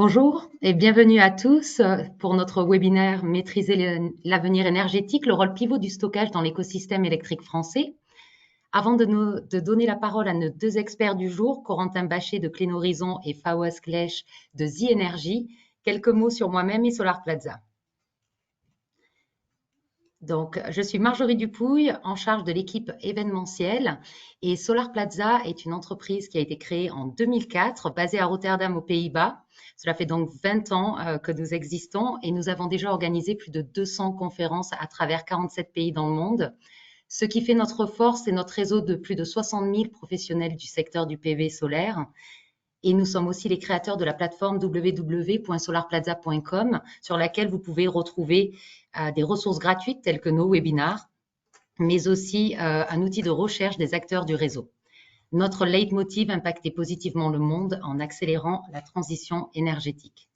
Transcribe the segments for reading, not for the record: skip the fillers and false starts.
Bonjour et bienvenue à tous pour notre webinaire Maîtriser l'avenir énergétique, le rôle pivot du stockage dans l'écosystème électrique français. Avant de donner la parole à nos deux experts du jour, Corentin Bachet de Clean Horizon et Fawaz Klech de The Energy, quelques mots sur moi-même et Solar Plaza. Donc, je suis Marjorie Dupouille, en charge de l'équipe événementielle, et Solar Plaza est une entreprise qui a été créée en 2004, basée à Rotterdam aux Pays-Bas. Cela fait donc 20 ans que nous existons et nous avons déjà organisé plus de 200 conférences à travers 47 pays dans le monde. Ce qui fait notre force, c'est notre réseau de plus de 60 000 professionnels du secteur du PV solaire. Et nous sommes aussi les créateurs de la plateforme www.solarplaza.com sur laquelle vous pouvez retrouver des ressources gratuites telles que nos webinars, mais aussi un outil de recherche des acteurs du réseau. Notre leitmotiv, impacter positivement le monde en accélérant la transition énergétique.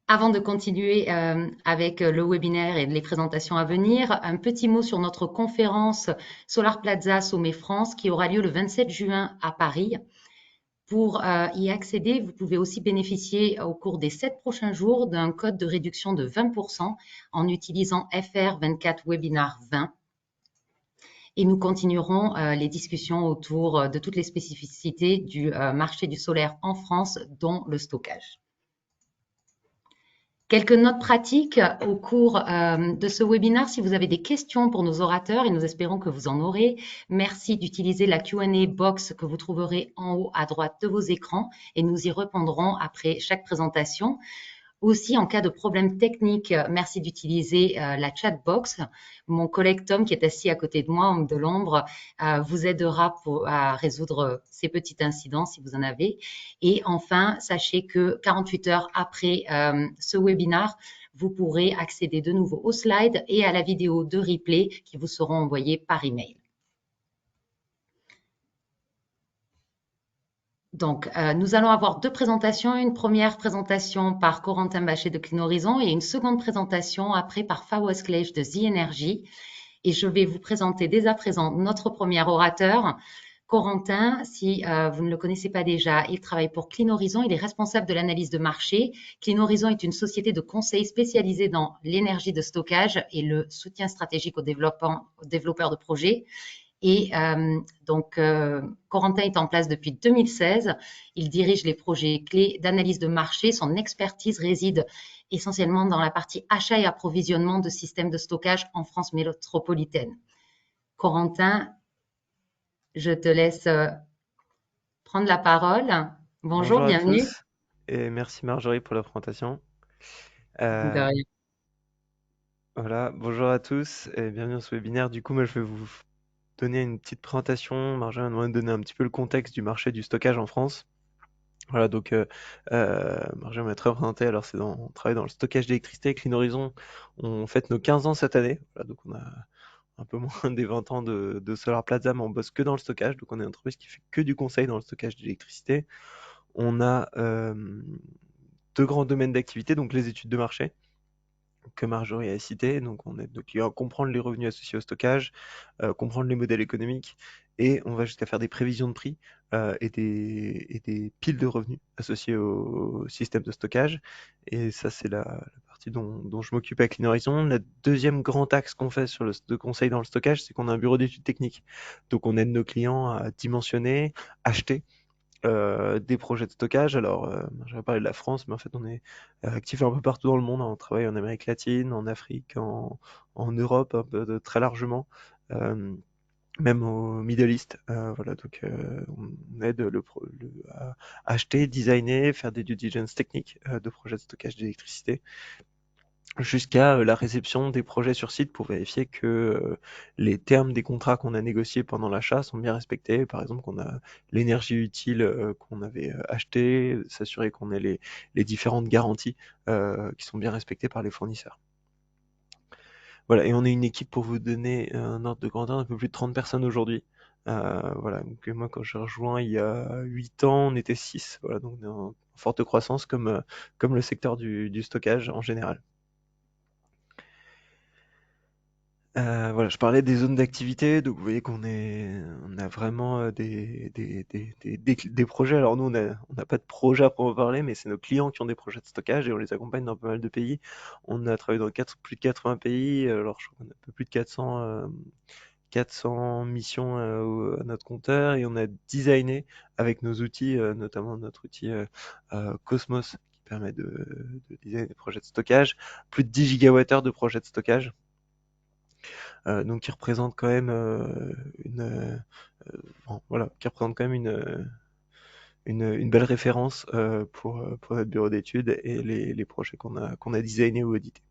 Avant de continuer avec le webinaire et les présentations à venir, un petit mot sur notre conférence Solar Plaza Sommet France qui aura lieu le 27 juin à Paris. Pour y accéder, vous pouvez aussi bénéficier au cours des 7 prochains jours d'un code de réduction de 20% en utilisant FR24 Webinar 20. Et nous continuerons les discussions autour de toutes les spécificités du marché du solaire en France, dont le stockage. Quelques notes pratiques au cours de ce webinaire. Si vous avez des questions pour nos orateurs, et nous espérons que vous en aurez, merci d'utiliser la Q&A box que vous trouverez en haut à droite de vos écrans et nous y répondrons après chaque présentation. Aussi, en cas de problème technique, merci d'utiliser la chat box. Mon collègue Tom, qui est assis à côté de moi, homme de l'ombre, vous aidera à résoudre ces petits incidents si vous en avez. Et enfin, sachez que 48 heures après ce webinaire, vous pourrez accéder de nouveau aux slides et à la vidéo de replay qui vous seront envoyées par email. Donc, nous allons avoir deux présentations. Une première présentation par Corentin Bachet de Clean Horizon et une seconde présentation après par Fawaz Klech de The Energy. Et je vais vous présenter dès à présent notre premier orateur. Corentin, si vous ne le connaissez pas déjà, il travaille pour Clean Horizon. Il est responsable de l'analyse de marché. Clean Horizon est une société de conseil spécialisée dans l'énergie de stockage et le soutien stratégique aux développeurs de projets. Et Corentin est en place depuis 2016. Il dirige les projets clés d'analyse de marché. Son expertise réside essentiellement dans la partie achat et approvisionnement de systèmes de stockage en France métropolitaine. Corentin, je te laisse prendre la parole. Bonjour, Bonjour à bienvenue. tous et merci Marjorie pour la présentation. De Euh, rien. voilà, bonjour à tous et bienvenue dans ce webinaire. Du coup, moi, je vais vous donner une petite présentation. Marjorie m'a demandé de donner un petit peu le contexte du marché du stockage en France. Voilà, donc Marjorie m'a très présenté. Alors, on travaille dans le stockage d'électricité. Clean Horizon, on fête nos 15 ans cette année. Voilà, donc on a un peu moins des 20 ans de Solar Plaza, mais on bosse que dans le stockage. Donc, on est une entreprise qui fait que du conseil dans le stockage d'électricité. On a deux grands domaines d'activité, donc les études de marché que Marjorie a cité. Donc on aide nos clients à comprendre les revenus associés au stockage, comprendre les modèles économiques, et on va jusqu'à faire des prévisions de prix et des piles de revenus associés au système de stockage. Et ça, c'est la partie dont je m'occupe avec Clean Horizon. Le deuxième grand axe qu'on fait sur de conseil dans le stockage, c'est qu'on a un bureau d'études techniques. Donc on aide nos clients à dimensionner, acheter des projets de stockage. Alors, j'avais parlé de la France, mais en fait, on est actif un peu partout dans le monde. On travaille en Amérique latine, en Afrique, en Europe, un peu très largement, euh, même au Middle East. Voilà, donc on aide à acheter, designer, faire des due diligence techniques de projets de stockage d'électricité jusqu'à la réception des projets sur site pour vérifier que les termes des contrats qu'on a négociés pendant l'achat sont bien respectés. Par exemple, qu'on a l'énergie utile qu'on avait achetée, s'assurer qu'on ait les différentes garanties qui sont bien respectées par les fournisseurs. Voilà, et on est une équipe, pour vous donner un ordre de grandeur, d'un peu plus de 30 personnes aujourd'hui. Voilà, donc moi quand j'ai rejoint il y a 8 ans, on était 6. Voilà, donc on est en forte croissance comme le secteur du stockage en général. Voilà, je parlais des zones d'activité, donc vous voyez on a vraiment des projets. Alors nous, on n'a pas de projet à proprement parler, mais c'est nos clients qui ont des projets de stockage et on les accompagne dans pas mal de pays. On a travaillé dans plus de 80 pays, alors je crois qu'on a un peu plus de 400 missions à notre compteur et on a designé avec nos outils, notamment notre outil Cosmos qui permet de designer des projets de stockage, plus de 10 gigawattheures de projets de stockage. Donc qui représente quand même bon, voilà, qui représente quand même une belle référence pour notre bureau d'études et les projets qu'on a designés ou audités.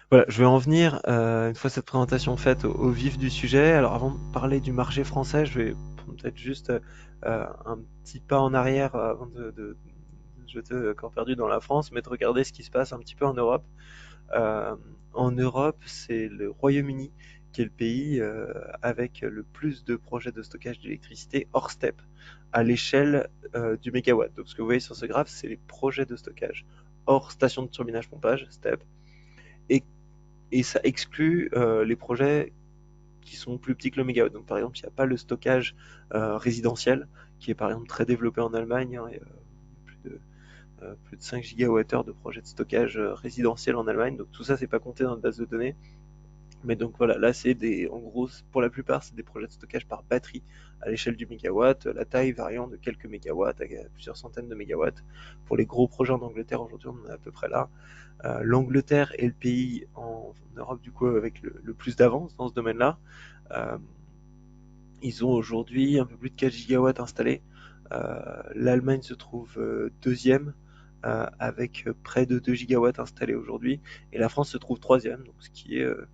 Voilà, je vais en venir, une fois cette présentation faite, au vif du sujet. Alors avant de parler du marché français, je vais prendre peut-être juste un petit pas en arrière avant de jeter le corps perdu dans la France, mais de regarder ce qui se passe un petit peu en Europe. Euh, En Europe, c'est le Royaume-Uni qui est le pays avec le plus de projets de stockage d'électricité hors STEP à l'échelle du mégawatt. Donc ce que vous voyez sur ce graphe, c'est les projets de stockage hors station de turbinage pompage STEP et, et ça exclut les projets qui sont plus petits que le mégawatt. Donc par exemple, il n'y a pas le stockage résidentiel qui est par exemple très développé en Allemagne, hein, et, plus de 5 gigawattheures de projets de stockage résidentiel en Allemagne. Donc tout ça, c'est pas compté dans notre base de données. Mais donc voilà, là c'est en gros, pour la plupart, c'est des projets de stockage par batterie à l'échelle du mégawatt, la taille variant de quelques mégawatts à plusieurs centaines de mégawatts. Pour les gros projets en Angleterre, aujourd'hui, on en est à peu près là. L'Angleterre est le pays en Europe du coup avec le plus d'avance dans ce domaine-là. Euh, Ils ont aujourd'hui un peu plus de 4 gigawatts installés. L'Allemagne se trouve deuxième avec près de 2 gigawatts installés aujourd'hui. Et la France se trouve troisième, donc euh,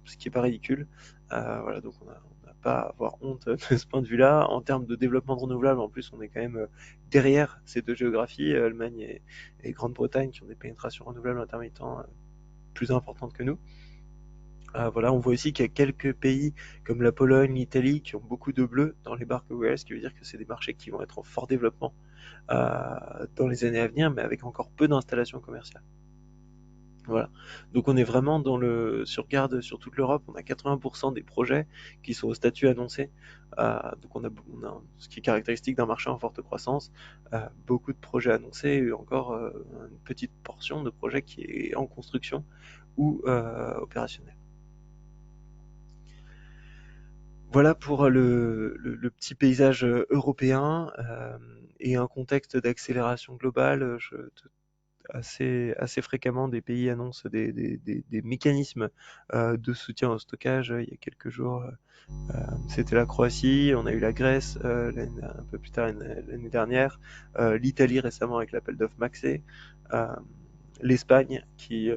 ce qui est pas ridicule. Voilà, donc on n'a pas à avoir honte de ce point de vue-là. En termes de développement de renouvelables, en plus, on est quand même derrière ces deux géographies, Allemagne et Grande-Bretagne, qui ont des pénétrations renouvelables intermittentes plus importantes que nous. Voilà, on voit aussi qu'il y a quelques pays comme la Pologne, l'Italie qui ont beaucoup de bleu dans les barres que vous voyez, ce qui veut dire que c'est des marchés qui vont être en fort développement dans les années à venir, mais avec encore peu d'installations commerciales. Voilà. Donc on est vraiment si on regarde sur toute l'Europe, on a 80% des projets qui sont au statut annoncé. Donc on a ce qui est caractéristique d'un marché en forte croissance, beaucoup de projets annoncés et encore une petite portion de projets qui est en construction ou opérationnel. Voilà pour le petit paysage européen et un contexte d'accélération globale. Assez fréquemment, des pays annoncent des mécanismes de soutien au stockage. Il y a quelques jours, c'était la Croatie, on a eu la Grèce un peu plus tard l'année dernière, l'Italie récemment avec l'appel d'offres Maxé, euh, l'Espagne qui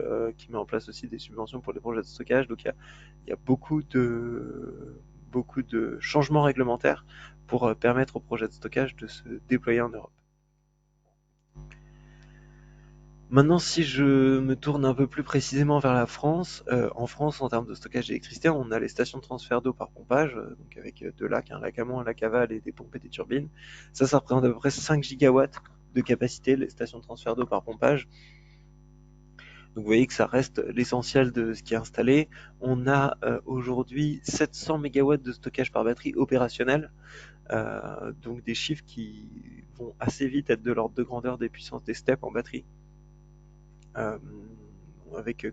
met en place aussi des subventions pour les projets de stockage. Donc il y a beaucoup de changements réglementaires pour permettre aux projets de stockage de se déployer en Europe. Maintenant, si je me tourne un peu plus précisément vers la France, en France, en termes de stockage d'électricité, on a les stations de transfert d'eau par pompage, donc avec deux lacs, un lac amont, un lac aval et des pompes et des turbines. Ça représente à peu près 5 gigawatts de capacité, les stations de transfert d'eau par pompage. Donc vous voyez que ça reste l'essentiel de ce qui est installé. On a aujourd'hui 700 mégawatts de stockage par batterie opérationnel, donc des chiffres qui vont assez vite être de l'ordre de grandeur des puissances des steps en batterie. Euh, avec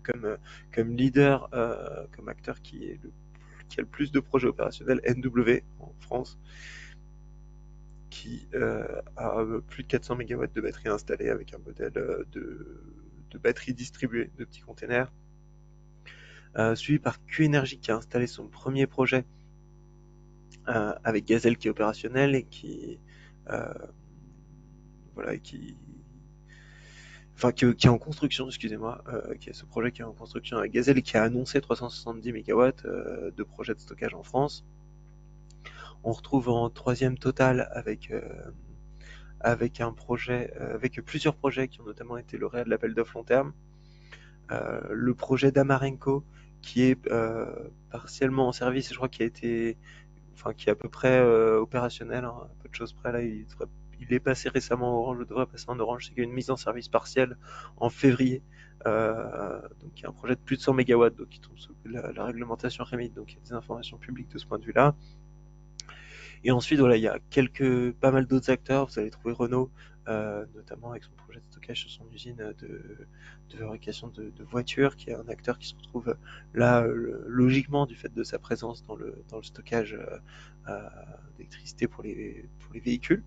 comme leader, comme acteur qui a le plus de projets opérationnels, NW en France, qui a plus de 400 MW de batterie installée avec un modèle de batterie distribuée de petits containers. Suivi par Q-Energy qui a installé son premier projet avec Gazelle qui est opérationnel et euh, voilà, qui est en construction, excusez-moi, qui a ce projet qui est en construction avec Gazelle et qui a annoncé 370 MW de projet de stockage en France. On retrouve en troisième total avec un projet, avec plusieurs projets qui ont notamment été lauréats de l'appel d'offres long terme. Le projet d'Amarenco qui est partiellement en service, je crois qui est à peu près opérationnel, hein, à peu de choses près là, il il est passé récemment en Orange, ou devrait passer en Orange, c'est qu'il y a une mise en service partielle en février. Donc il y a un projet de plus de 100 mégawatts, donc qui tombe sous la réglementation REMIT, donc il y a des informations publiques de ce point de vue-là. Et ensuite, voilà, il y a pas mal d'autres acteurs. Vous allez trouver Renault, notamment avec son projet de stockage sur son usine de fabrication de voitures, qui est un acteur qui se retrouve là, logiquement, du fait de sa présence dans le stockage d'électricité pour les véhicules.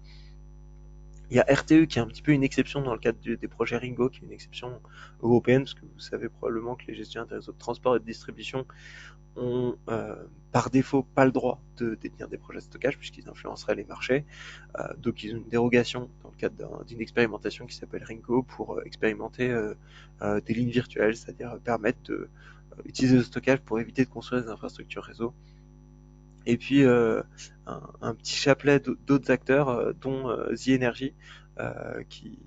Il y a RTE qui est un petit peu une exception dans le cadre des projets Ringo, qui est une exception européenne, parce que vous savez probablement que les gestionnaires des réseaux de transport et de distribution ont par défaut pas le droit de détenir des projets de stockage puisqu'ils influenceraient les marchés. Donc ils ont une dérogation dans le cadre d'une expérimentation qui s'appelle Ringo pour expérimenter des lignes virtuelles, c'est-à-dire permettre d'utiliser le stockage pour éviter de construire des infrastructures réseau. Et puis un petit chapelet d'autres acteurs, dont The Energy, à qui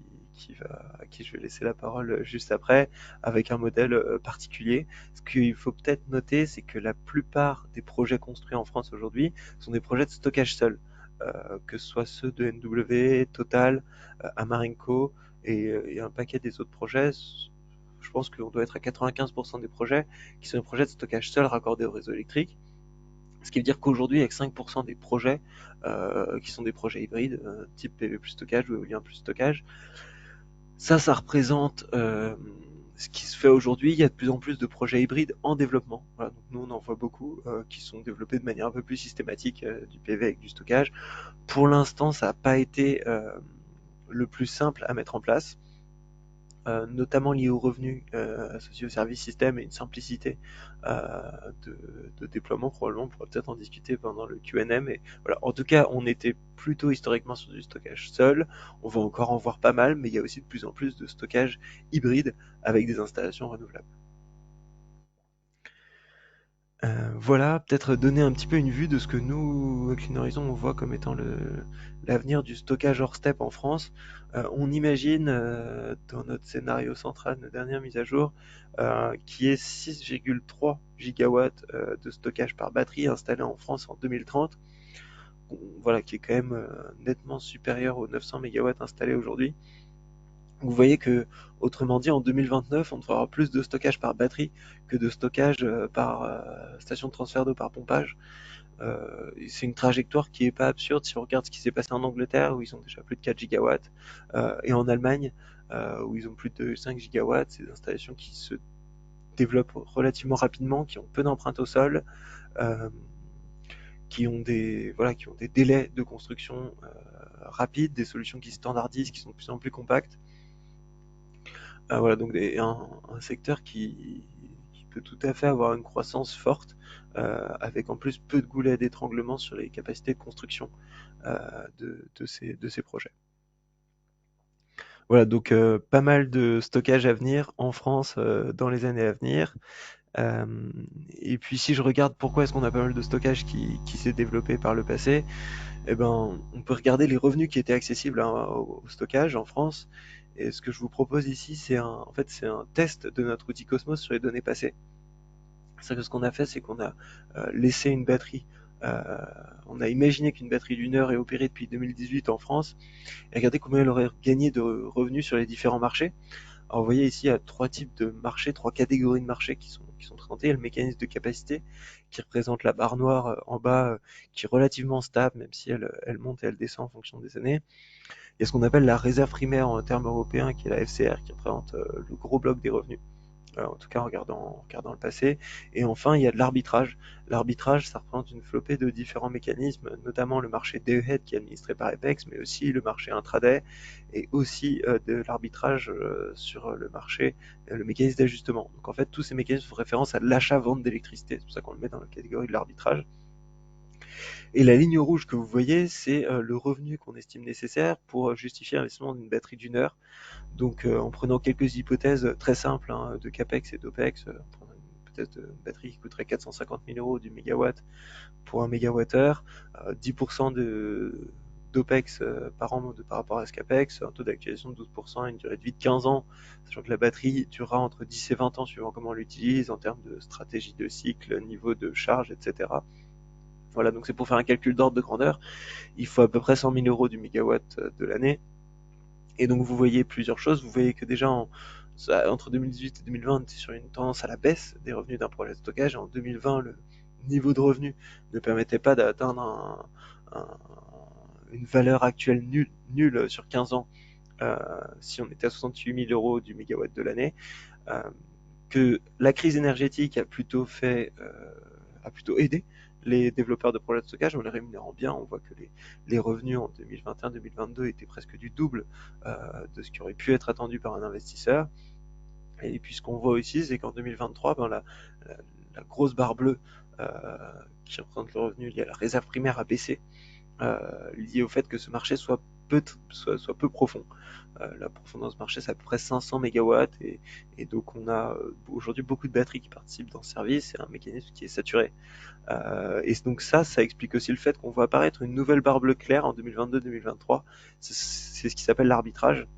je vais laisser la parole juste après, avec un modèle particulier. Ce qu'il faut peut-être noter, c'est que la plupart des projets construits en France aujourd'hui sont des projets de stockage seul, que ce soit ceux de NW, Total, Amarenco et un paquet des autres projets. Je pense qu'on doit être à 95% des projets qui sont des projets de stockage seul raccordés au réseau électrique. Ce qui veut dire qu'aujourd'hui, avec 5% des projets qui sont des projets hybrides, type PV plus stockage ou éolien plus stockage, ça représente ce qui se fait aujourd'hui. Il y a de plus en plus de projets hybrides en développement. Voilà, donc nous, on en voit beaucoup qui sont développés de manière un peu plus systématique, du PV avec du stockage. Pour l'instant, ça n'a pas été le plus simple à mettre en place. Notamment lié aux revenus associés au service système et une simplicité de déploiement. Probablement, on pourra peut-être en discuter pendant le Q&A, mais voilà. En tout cas, on était plutôt historiquement sur du stockage seul. On va encore en voir pas mal, mais il y a aussi de plus en plus de stockage hybride avec des installations renouvelables. Voilà, peut-être donner un petit peu une vue de ce que nous, Clean Horizon, on voit comme étant l'avenir du stockage hors step en France. On imagine, dans notre scénario central, notre dernière mise à jour, qui est 6,3 gigawatts de stockage par batterie installé en France en 2030. Voilà, qui est quand même nettement supérieur aux 900 mégawatts installés aujourd'hui. Vous voyez que, autrement dit, en 2029, on devra avoir plus de stockage par batterie que de stockage par station de transfert d'eau par pompage. C'est une trajectoire qui est pas absurde si on regarde ce qui s'est passé en Angleterre, où ils ont déjà plus de 4 gigawatts, et en Allemagne, où ils ont plus de 5 gigawatts. C'est des installations qui se développent relativement rapidement, qui ont peu d'empreintes au sol, euh, qui ont des délais de construction rapides, des solutions qui se standardisent, qui sont de plus en plus compactes. Voilà, donc un secteur qui peut tout à fait avoir une croissance forte, avec en plus peu de goulets d'étranglement sur les capacités de construction de ces projets. Voilà, donc pas mal de stockage à venir en France dans les années à venir. Et puis si je regarde pourquoi est-ce qu'on a pas mal de stockage qui s'est développé par le passé, eh ben, on peut regarder les revenus qui étaient accessibles au stockage en France. Et ce que je vous propose ici, en fait, c'est un test de notre outil Cosmos sur les données passées. C'est que ce qu'on a fait, c'est qu'on a laissé une batterie. euh, on a imaginé qu'une batterie d'une heure est opérée depuis 2018 en France et regardez combien elle aurait gagné de revenus sur les différents marchés. Alors vous voyez ici, il y a trois types de marchés, trois catégories de marchés qui sont présentées. Il y a le mécanisme de capacité qui représente la barre noire en bas, qui est relativement stable, même si elle monte et elle descend en fonction des années. Il y a ce qu'on appelle la réserve primaire en termes européens, qui est la FCR, qui représente le gros bloc des revenus. En tout cas en regardant le passé. Et enfin, il y a de l'arbitrage. L'arbitrage, ça représente une flopée de différents mécanismes, notamment le marché day-ahead qui est administré par Apex, mais aussi le marché intraday et aussi de l'arbitrage sur le marché, le mécanisme d'ajustement. Donc en fait, tous ces mécanismes font référence à l'achat-vente d'électricité. C'est pour ça qu'on le met dans la catégorie de l'arbitrage. Et la ligne rouge que vous voyez, c'est le revenu qu'on estime nécessaire pour justifier l'investissement d'une batterie d'une heure. Donc en prenant quelques hypothèses très simples hein, de CAPEX et d'OPEX, peut-être une batterie qui coûterait 450 000 euros du mégawatt pour un mégawattheure, 10% d'OPEX par an par rapport à ce CAPEX, un taux d'actualisation de 12%, une durée de vie de 15 ans, sachant que la batterie durera entre 10 et 20 ans suivant comment on l'utilise en termes de stratégie de cycle, niveau de charge, etc. Voilà, donc c'est pour faire un calcul d'ordre de grandeur, il faut à peu près 100 000 euros du mégawatt de l'année. Et donc vous voyez plusieurs choses. Vous voyez que déjà entre 2018 et 2020, on était sur une tendance à la baisse des revenus d'un projet de stockage. Et en 2020, le niveau de revenu ne permettait pas d'atteindre une valeur actuelle nulle sur 15 ans si on était à 68 000 euros du mégawatt de l'année. Euh, que la crise énergétique a plutôt aidé les développeurs de projets de stockage en les rémunérant bien. On voit que les revenus en 2021-2022 étaient presque du double de ce qui aurait pu être attendu par un investisseur. Et puis ce qu'on voit aussi, c'est qu'en 2023, la, la grosse barre bleue euh, qui représente le revenu lié à la réserve primaire a baissé, lié au fait que ce marché soit peu profond. La profondeur de ce marché, c'est à peu près 500 mégawatts et donc on a aujourd'hui beaucoup de batteries qui participent dans ce service et un mécanisme qui est saturé. Et donc ça explique aussi le fait qu'on voit apparaître une nouvelle barre bleue claire en 2022-2023. C'est ce qui s'appelle l'arbitrage.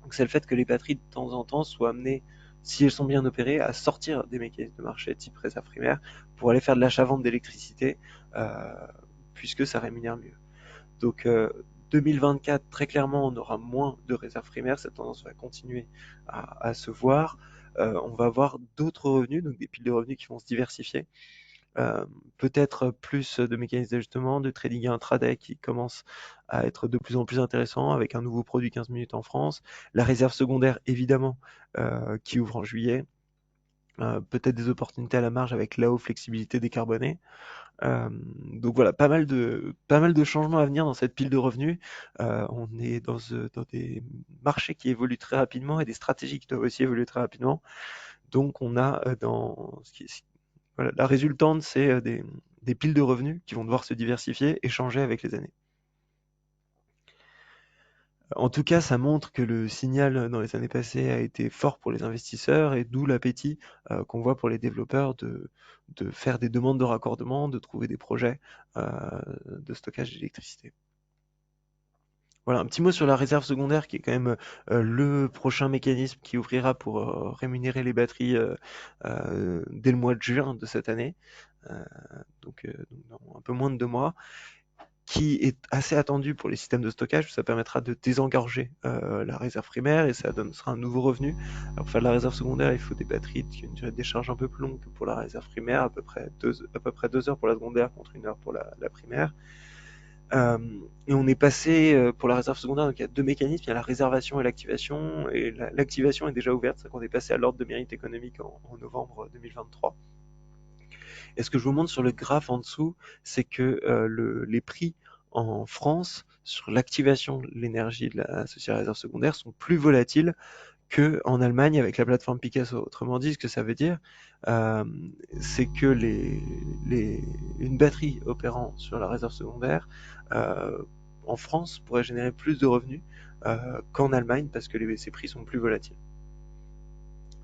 Donc c'est le fait que les batteries de temps en temps soient amenées, si elles sont bien opérées, à sortir des mécanismes de marché type réserve primaire pour aller faire de l'achat-vente d'électricité, euh, puisque ça rémunère mieux. Donc 2024, très clairement, on aura moins de réserves primaires, cette tendance va continuer à se voir. On va avoir d'autres revenus, donc des piles de revenus qui vont se diversifier. Peut-être plus de mécanismes d'ajustement, de trading intraday qui commence à être de plus en plus intéressant avec un nouveau produit 15 minutes en France. La réserve secondaire, évidemment, qui ouvre en juillet. Peut-être des opportunités à la marge avec la haute flexibilité décarbonée. Donc voilà, pas mal de changements à venir dans cette pile de revenus. On est dans des marchés qui évoluent très rapidement et des stratégies qui doivent aussi évoluer très rapidement. Donc on a voilà, la résultante, c'est des piles de revenus qui vont devoir se diversifier et changer avec les années. En tout cas, ça montre que le signal dans les années passées a été fort pour les investisseurs et d'où l'appétit qu'on voit pour les développeurs de faire des demandes de raccordement, de trouver des projets euh, de stockage d'électricité. Voilà, un petit mot sur la réserve secondaire qui est quand même le prochain mécanisme qui ouvrira pour rémunérer les batteries dès le mois de juin de cette année, euh, donc dans un peu moins de 2 mois, qui est assez attendu pour les systèmes de stockage. Ça permettra de désengorger la réserve primaire et ça sera un nouveau revenu. Alors, pour faire de la réserve secondaire, il faut des batteries qui ont une durée de décharge un peu plus longue que pour la réserve primaire, à peu près 2 heures pour la secondaire contre 1 heure pour la primaire. Et on est passé pour la réserve secondaire, donc il y a deux mécanismes, il y a la réservation et l'activation, et l'activation est déjà ouverte, c'est qu'on est passé à l'ordre de mérite économique en novembre 2023. Et ce que je vous montre sur le graphe en dessous, c'est que les prix en France sur l'activation de l'énergie de la société à réserve secondaire sont plus volatiles qu'en Allemagne avec la plateforme Picasso. Autrement dit, ce que ça veut dire, euh, c'est que une batterie opérant sur la réserve secondaire euh, en France pourrait générer plus de revenus qu'en Allemagne parce que ces prix sont plus volatiles.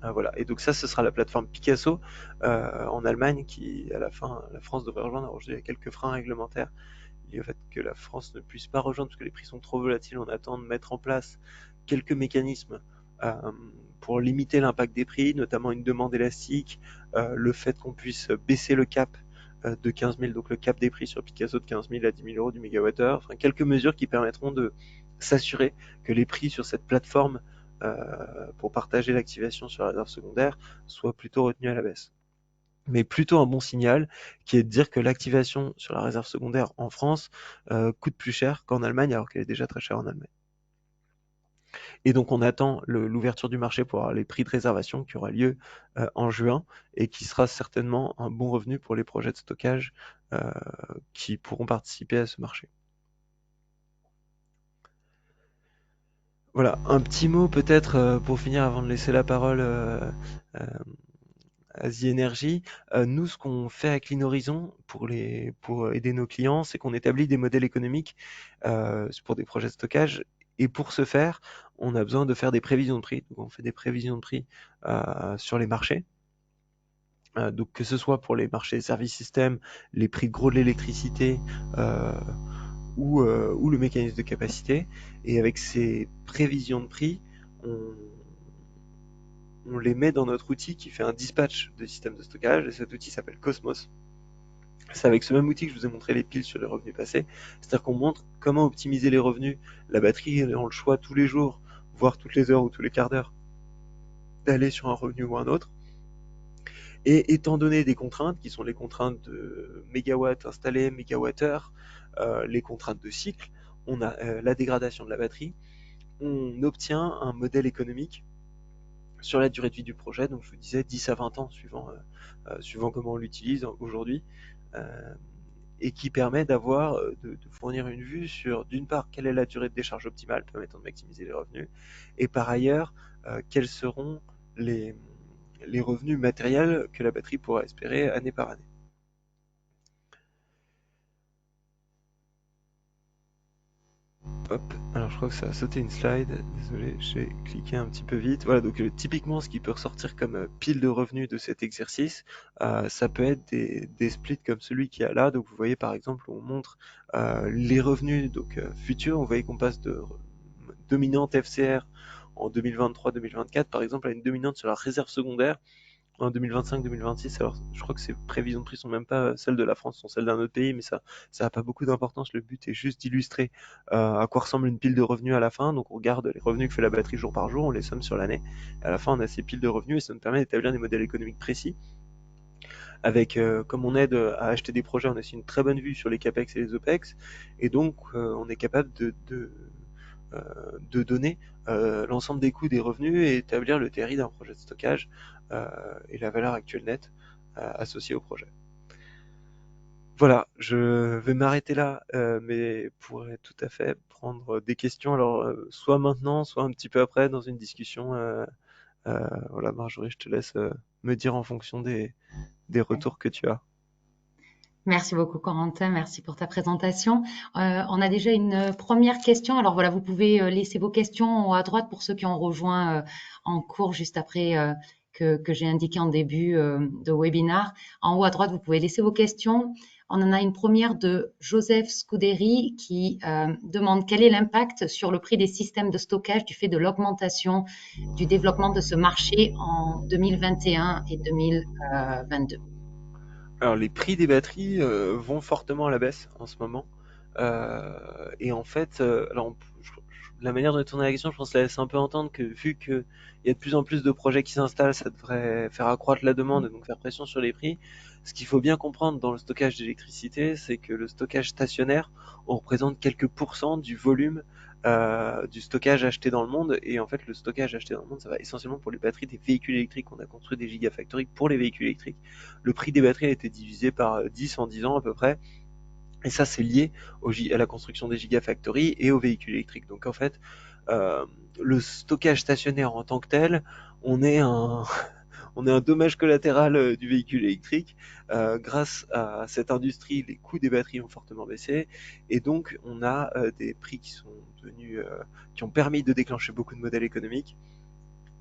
Voilà. Et donc ça, ce sera la plateforme Picasso en Allemagne qui, à la fin, la France devrait rejoindre. Alors, il y a quelques freins réglementaires liés au fait que la France ne puisse pas rejoindre parce que les prix sont trop volatiles. On attend de mettre en place quelques mécanismes euh, pour limiter l'impact des prix, notamment une demande élastique, le fait qu'on puisse baisser le cap de 15 000, donc le cap des prix sur Picasso de 15 000 à 10 000 euros du mégawattheure. Enfin, quelques mesures qui permettront de s'assurer que les prix sur cette plateforme pour partager l'activation sur la réserve secondaire soit plutôt retenu à la baisse. Mais plutôt un bon signal qui est de dire que l'activation sur la réserve secondaire en France coûte plus cher qu'en Allemagne alors qu'elle est déjà très chère en Allemagne. Et donc on attend l'ouverture du marché pour avoir les prix de réservation qui aura lieu en juin et qui sera certainement un bon revenu pour les projets de stockage qui pourront participer à ce marché. Voilà, un petit mot peut-être pour finir avant de laisser la parole euh, à The Energy. Nous, ce qu'on fait à Clean Horizon pour aider nos clients, c'est qu'on établit des modèles économiques pour des projets de stockage. Et pour ce faire, on a besoin de faire des prévisions de prix. Donc, on fait des prévisions de prix sur les marchés. Donc que ce soit pour les marchés services système, les prix de gros de l'électricité ou le mécanisme de capacité. Et avec ces prévisions de prix, on les met dans notre outil qui fait un dispatch de système de stockage, et cet outil s'appelle Cosmos. C'est avec ce même outil que je vous ai montré les piles sur les revenus passés. C'est-à-dire qu'on montre comment optimiser les revenus. La batterie ayant le choix tous les jours, voire toutes les heures ou tous les quarts d'heure, d'aller sur un revenu ou un autre. Et étant donné des contraintes, qui sont les contraintes de mégawatts installés, mégawattheures, les contraintes de cycle, on a la dégradation de la batterie, on obtient un modèle économique sur la durée de vie du projet, donc je vous disais 10 à 20 ans, suivant comment on l'utilise aujourd'hui, euh, et qui permet d'avoir, de fournir une vue sur, d'une part, quelle est la durée de décharge optimale permettant de maximiser les revenus, et par ailleurs, quels seront les, les revenus matériels que la batterie pourra espérer année par année. Hop, alors je crois que ça a sauté une slide, désolé, j'ai cliqué un petit peu vite. Voilà, donc typiquement ce qui peut ressortir comme pile de revenus de cet exercice, ça peut être des splits comme celui qu'il y a là. Donc vous voyez par exemple, on montre les revenus futurs, vous voyez qu'on passe de dominante FCR en 2023-2024 par exemple à une dominante sur la réserve secondaire en 2025-2026. Alors, je crois que ces prévisions de prix sont même pas celles de la France, sont celles d'un autre pays, mais ça n'a pas beaucoup d'importance. Le but est juste d'illustrer à quoi ressemble une pile de revenus à la fin. Donc, on regarde les revenus que fait la batterie jour par jour, on les somme sur l'année. À la fin, on a ces piles de revenus et ça nous permet d'établir des modèles économiques précis. Avec, comme on aide à acheter des projets, on a aussi une très bonne vue sur les CAPEX et les OPEX. Et donc, on est capable de donner l'ensemble des coûts des revenus et établir le TRI d'un projet de stockage et la valeur actuelle nette associée au projet. Voilà, je vais m'arrêter là, mais pourrais tout à fait prendre des questions, alors soit maintenant, soit un petit peu après dans une discussion. Voilà, Marjorie, je te laisse me dire en fonction des retours que tu as. Merci beaucoup, Corentin. Merci pour ta présentation. On a déjà une première question. Alors voilà, vous pouvez laisser vos questions en haut à droite pour ceux qui ont rejoint en cours juste après que j'ai indiqué en début de webinaire. En haut à droite, vous pouvez laisser vos questions. On en a une première de Joseph Scuderi qui demande quel est l'impact sur le prix des systèmes de stockage du fait de l'augmentation du développement de ce marché en 2021 et 2022. Alors les prix des batteries vont fortement à la baisse en ce moment. Et en fait, la manière dont est tournée la question, je pense que ça laisse un peu entendre que vu qu'il y a de plus en plus de projets qui s'installent, ça devrait faire accroître la demande et donc faire pression sur les prix. Ce qu'il faut bien comprendre dans le stockage d'électricité, c'est que le stockage stationnaire, on représente quelques pourcents du volume du stockage acheté dans le monde. Et en fait, le stockage acheté dans le monde, ça va essentiellement pour les batteries des véhicules électriques. On a construit des gigafactories pour les véhicules électriques. Le prix des batteries a été divisé par 10 en 10 ans à peu près. Et ça, c'est lié à la construction des gigafactories et aux véhicules électriques. Donc en fait, euh, le stockage stationnaire en tant que tel, on est un, on est un dommage collatéral du véhicule électrique. Grâce à cette industrie, les coûts des batteries ont fortement baissé. Et donc, on a des prix qui sont devenus, qui ont permis de déclencher beaucoup de modèles économiques.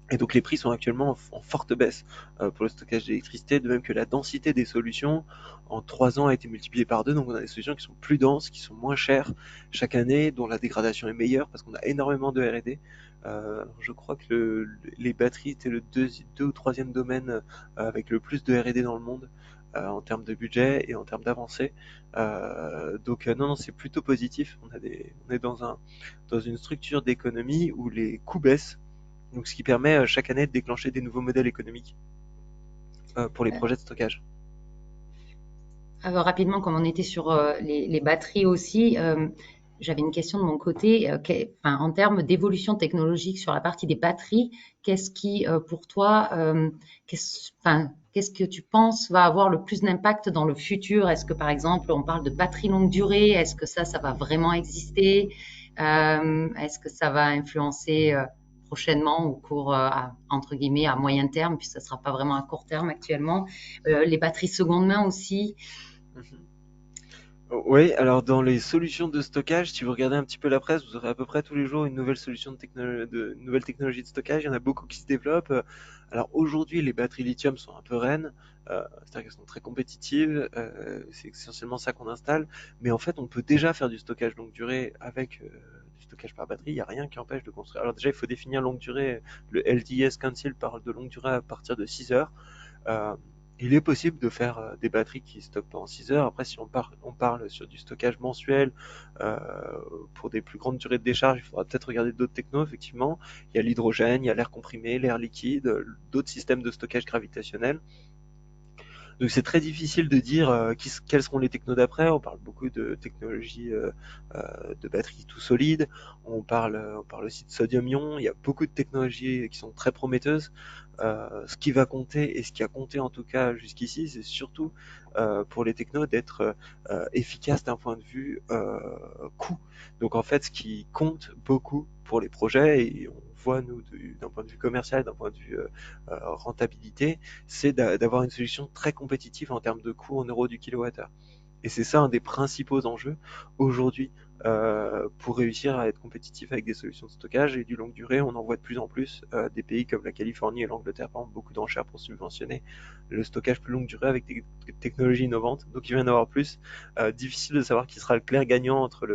Et donc les prix sont actuellement en forte baisse pour le stockage d'électricité, de même que la densité des solutions en 3 ans a été multipliée par 2. Donc on a des solutions qui sont plus denses, qui sont moins chères chaque année, dont la dégradation est meilleure parce qu'on a énormément de R&D. Je crois que les batteries étaient le deux ou troisième domaine avec le plus de R&D dans le monde en termes de budget et en termes d'avancée. Non, non, c'est plutôt positif. On est dans une structure d'économie où les coûts baissent, donc ce qui permet chaque année de déclencher des nouveaux modèles économiques pour les projets de stockage. Rapidement, comme on était sur les batteries aussi, j'avais une question de mon côté. Enfin, en termes d'évolution technologique sur la partie des batteries, qu'est-ce qui, pour toi, enfin, qu'est-ce que tu penses va avoir le plus d'impact dans le futur? Est-ce que, par exemple, on parle de batterie longue durée? Est-ce que ça va vraiment exister? Est-ce que ça va influencer prochainement au cours, entre guillemets, à moyen terme, puis ça ne sera pas vraiment à court terme actuellement? Les batteries seconde main aussi. Mhm. Oui, alors dans les solutions de stockage, si vous regardez un petit peu la presse, vous aurez à peu près tous les jours une nouvelle solution une nouvelle technologie de stockage. Il y en a beaucoup qui se développent. Alors aujourd'hui, les batteries lithium sont un peu reines, c'est-à-dire qu'elles sont très compétitives. C'est essentiellement ça qu'on installe. Mais en fait, on peut déjà faire du stockage longue durée avec du stockage par batterie. Il n'y a rien qui empêche de construire. Alors déjà, il faut définir longue durée. Le LDS Council parle de longue durée à partir de 6 heures. Euh, Il est possible de faire des batteries qui stockent pendant 6 heures. Après, si on parle sur du stockage mensuel euh, pour des plus grandes durées de décharge, il faudra peut-être regarder d'autres technos, effectivement. Il y a l'hydrogène, il y a l'air comprimé, l'air liquide, d'autres systèmes de stockage gravitationnel. Donc c'est très difficile de dire quels seront les technos d'après. On parle beaucoup de technologies de batteries tout solides. On parle aussi de sodium-ion. Il y a beaucoup de technologies qui sont très prometteuses. Ce qui va compter et ce qui a compté en tout cas jusqu'ici, c'est surtout pour les technos d'être efficaces d'un point de vue coût. Donc en fait, ce qui compte beaucoup pour les projets, et on voit nous d'un point de vue commercial, d'un point de vue rentabilité, c'est d'avoir une solution très compétitive en termes de coût en euros du kilowattheure. Et c'est ça un des principaux enjeux aujourd'hui pour réussir à être compétitif avec des solutions de stockage et du longue durée. On en voit de plus en plus des pays comme la Californie et l'Angleterre, par exemple, beaucoup d'enchères pour subventionner le stockage plus longue durée avec des technologies innovantes. Donc il va y en avoir plus. Difficile de savoir qui sera le clair gagnant entre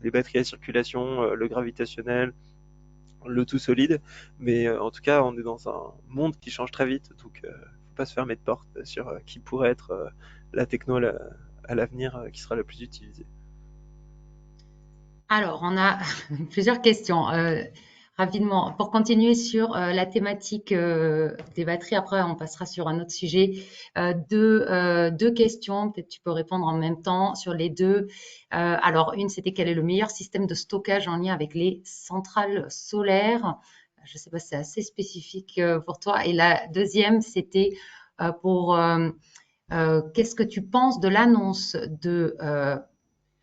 les batteries à circulation, le gravitationnel, le tout solide. Mais en tout cas, on est dans un monde qui change très vite, donc faut pas se fermer de porte sur qui pourrait être la techno à l'avenir qui sera la plus utilisée. Alors, on a plusieurs questions. Rapidement, pour continuer sur la thématique des batteries, après on passera sur un autre sujet. Deux questions, peut-être tu peux répondre en même temps sur les deux. Alors, une, c'était quel est le meilleur système de stockage en lien avec les centrales solaires? Je ne sais pas si c'est assez spécifique pour toi. Et la deuxième, c'était pour qu'est-ce que tu penses de l'annonce de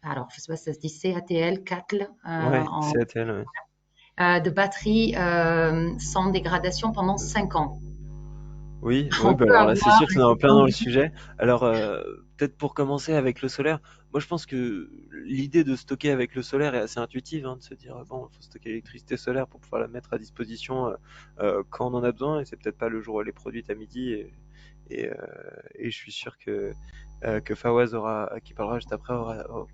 alors, je ne sais pas si ça se dit CATL, CATL, Ouais, c'est ATL, ouais. de batterie sans dégradation pendant 5 ans. Oui, ouais, On bah peut alors là, c'est avoir sûr que une c'est en plein question dans le du... sujet. Alors, peut-être pour commencer avec le solaire, moi je pense que l'idée de stocker avec le solaire est assez intuitive, hein, de se dire, bon, il faut stocker l'électricité solaire pour pouvoir la mettre à disposition quand on en a besoin, et c'est peut-être pas le jour où elle est produite à midi, et, euh, et je suis sûr que Fawaz qui parlera juste après,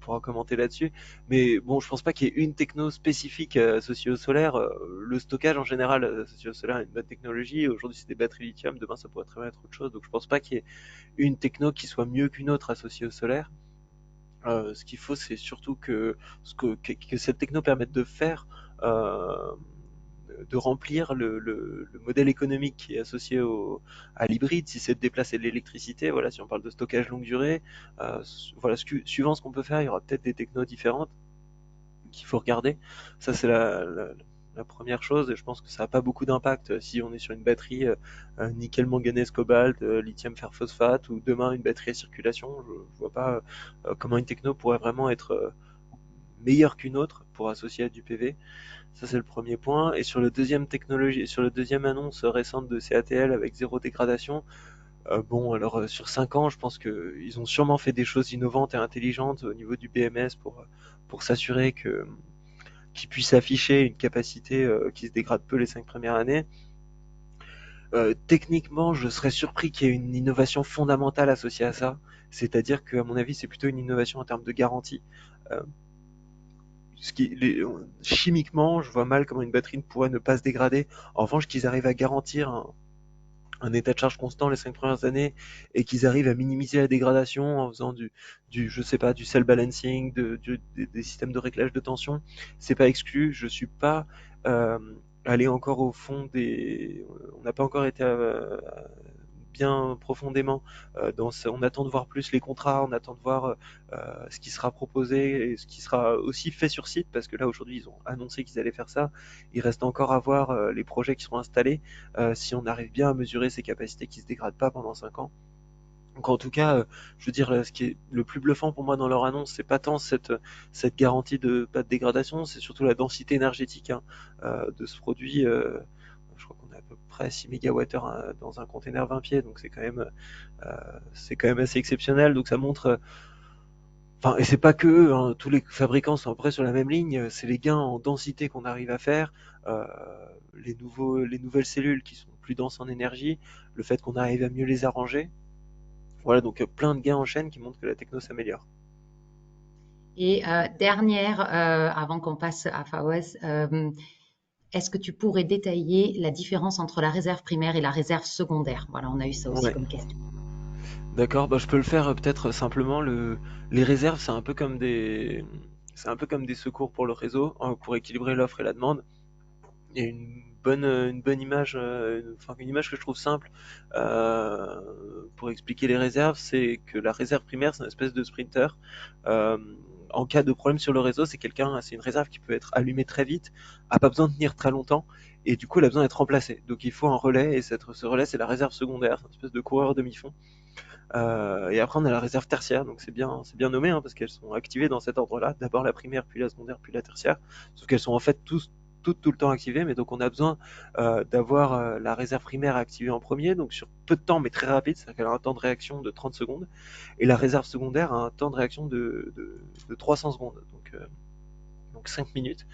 pourra commenter là-dessus. Mais bon, je pense pas qu'il y ait une techno spécifique associée au solaire. Le stockage en général associé au solaire est une bonne technologie. Aujourd'hui, c'est des batteries lithium. Demain, ça pourrait très bien être autre chose. Donc, je pense pas qu'il y ait une techno qui soit mieux qu'une autre associée au solaire. Ce qu'il faut, c'est surtout que cette techno permette de faire, euh, de remplir le modèle économique qui est associé à l'hybride, si c'est de déplacer de l'électricité, voilà, si on parle de stockage longue durée, voilà, suivant ce qu'on peut faire, il y aura peut-être des technos différentes qu'il faut regarder. Ça, c'est la première chose, et je pense que ça n'a pas beaucoup d'impact si on est sur une batterie nickel, manganèse, cobalt, lithium, fer, phosphate, ou demain une batterie à circulation. Je ne vois pas comment une techno pourrait vraiment être meilleure qu'une autre pour associer à du PV. Ça, c'est le premier point. Et sur le deuxième annonce récente de CATL avec zéro dégradation, bon, alors sur 5 ans, je pense qu'ils ont sûrement fait des choses innovantes et intelligentes au niveau du BMS pour s'assurer qu'ils puissent afficher une capacité qui se dégrade peu les 5 premières années. Techniquement, je serais surpris qu'il y ait une innovation fondamentale associée à ça. C'est-à-dire qu'à mon avis, c'est plutôt une innovation en termes de garantie. Euh, Chimiquement, je vois mal comment une batterie ne pourrait ne pas se dégrader. En revanche, qu'ils arrivent à garantir un état de charge constant les 5 premières années et qu'ils arrivent à minimiser la dégradation en faisant je sais pas, du cell balancing, des systèmes de réglage de tension, c'est pas exclu. Je suis pas euh, allé encore au fond on n'a pas encore été bien profondément on attend de voir plus les contrats, on attend de voir ce qui sera proposé et ce qui sera aussi fait sur site, parce que là aujourd'hui ils ont annoncé qu'ils allaient faire ça. Il reste encore à voir les projets qui seront installés, si on arrive bien à mesurer ces capacités qui se dégradent pas pendant 5 ans. Donc en tout cas, je veux dire, ce qui est le plus bluffant pour moi dans leur annonce, c'est pas tant cette garantie de pas de dégradation, c'est surtout la densité énergétique, hein, de ce produit. Je crois qu'on est à peu près 6 mégawattheures hein, dans un container 20 pieds, donc c'est quand même assez exceptionnel. Donc ça montre, enfin, et c'est pas que eux, hein, tous les fabricants sont à peu près sur la même ligne. C'est les gains en densité qu'on arrive à faire, euh, les nouvelles cellules qui sont plus denses en énergie, le fait qu'on arrive à mieux les arranger. Voilà, donc plein de gains en chaîne qui montrent que la techno s'améliore. Et dernière, avant qu'on passe à Fawaz, est-ce que tu pourrais détailler la différence entre la réserve primaire et la réserve secondaire? Voilà, on a eu ça aussi Ouais. comme question. D'accord, bah, je peux le faire peut-être simplement. Les réserves, c'est un peu comme des secours pour le réseau, pour équilibrer l'offre et la demande. Il y a une bonne image, enfin une image que je trouve simple pour expliquer les réserves, c'est que la réserve primaire, c'est une espèce de sprinter. Euh, En cas de problème sur le réseau, c'est une réserve qui peut être allumée très vite, a pas besoin de tenir très longtemps, et du coup, elle a besoin d'être remplacée. Donc, il faut un relais, et ce relais, c'est la réserve secondaire, c'est une espèce de coureur demi-fond. Et après, on a la réserve tertiaire, donc c'est bien nommé, hein, parce qu'elles sont activées dans cet ordre-là. D'abord la primaire, puis la secondaire, puis la tertiaire. Sauf qu'elles sont en fait toutes tout le temps activées, mais donc on a besoin d'avoir la réserve primaire activée en premier, donc sur peu de temps, mais très rapide, c'est-à-dire qu'elle a un temps de réaction de 30 secondes, et la réserve secondaire a un temps de réaction de 300 secondes, donc 5 minutes.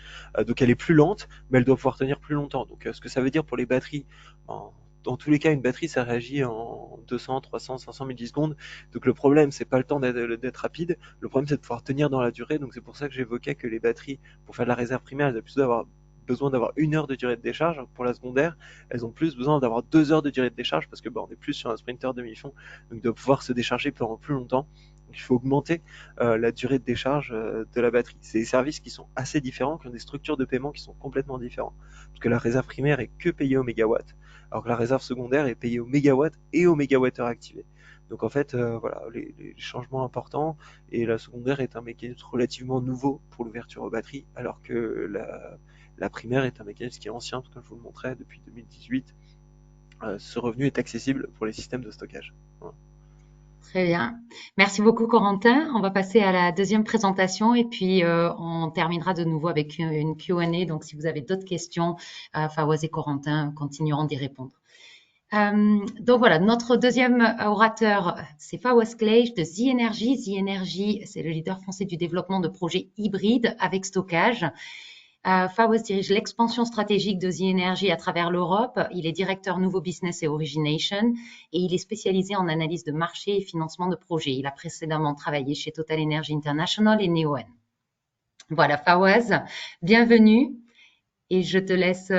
Donc elle est plus lente, mais elle doit pouvoir tenir plus longtemps. Donc ce que ça veut dire pour les batteries, en, dans tous les cas, une batterie, ça réagit en 200, 300, 500 millisecondes. Donc le problème, c'est pas le temps d'être rapide. Le problème, c'est de pouvoir tenir dans la durée. Donc c'est pour ça que j'évoquais que les batteries, pour faire de la réserve primaire, elles ont plutôt besoin d'avoir 1 heure de durée de décharge. Pour la secondaire, elles ont plus besoin d'avoir 2 heures de durée de décharge parce que on est plus sur un sprinter demi-fond, donc de pouvoir se décharger pendant plus longtemps. Donc, il faut augmenter la durée de décharge de la batterie. C'est des services qui sont assez différents, qui ont des structures de paiement qui sont complètement différentes. Parce que la réserve primaire est que payée au mégawatt, alors que la réserve secondaire est payée au mégawatt et au mégawattheure activé. Donc en fait, voilà, les changements importants, et la secondaire est un mécanisme relativement nouveau pour l'ouverture aux batteries, alors que la primaire est un mécanisme qui est ancien, comme je vous le montrais, depuis 2018. Ce revenu est accessible pour les systèmes de stockage. Voilà. Très bien. Merci beaucoup, Corentin. On va passer à la deuxième présentation et puis on terminera de nouveau avec une Q&A. Donc, si vous avez d'autres questions, Fawaz et Corentin continueront d'y répondre. Donc voilà, notre deuxième orateur, c'est Fawaz Klej de The Energy. The Energy, c'est le leader français du développement de projets hybrides avec stockage. Fawaz dirige l'expansion stratégique de The Energy à travers l'Europe. Il est directeur nouveau business et origination et il est spécialisé en analyse de marché et financement de projets. Il a précédemment travaillé chez Total Energy International et Neoen. Voilà, Fawaz, bienvenue et je te laisse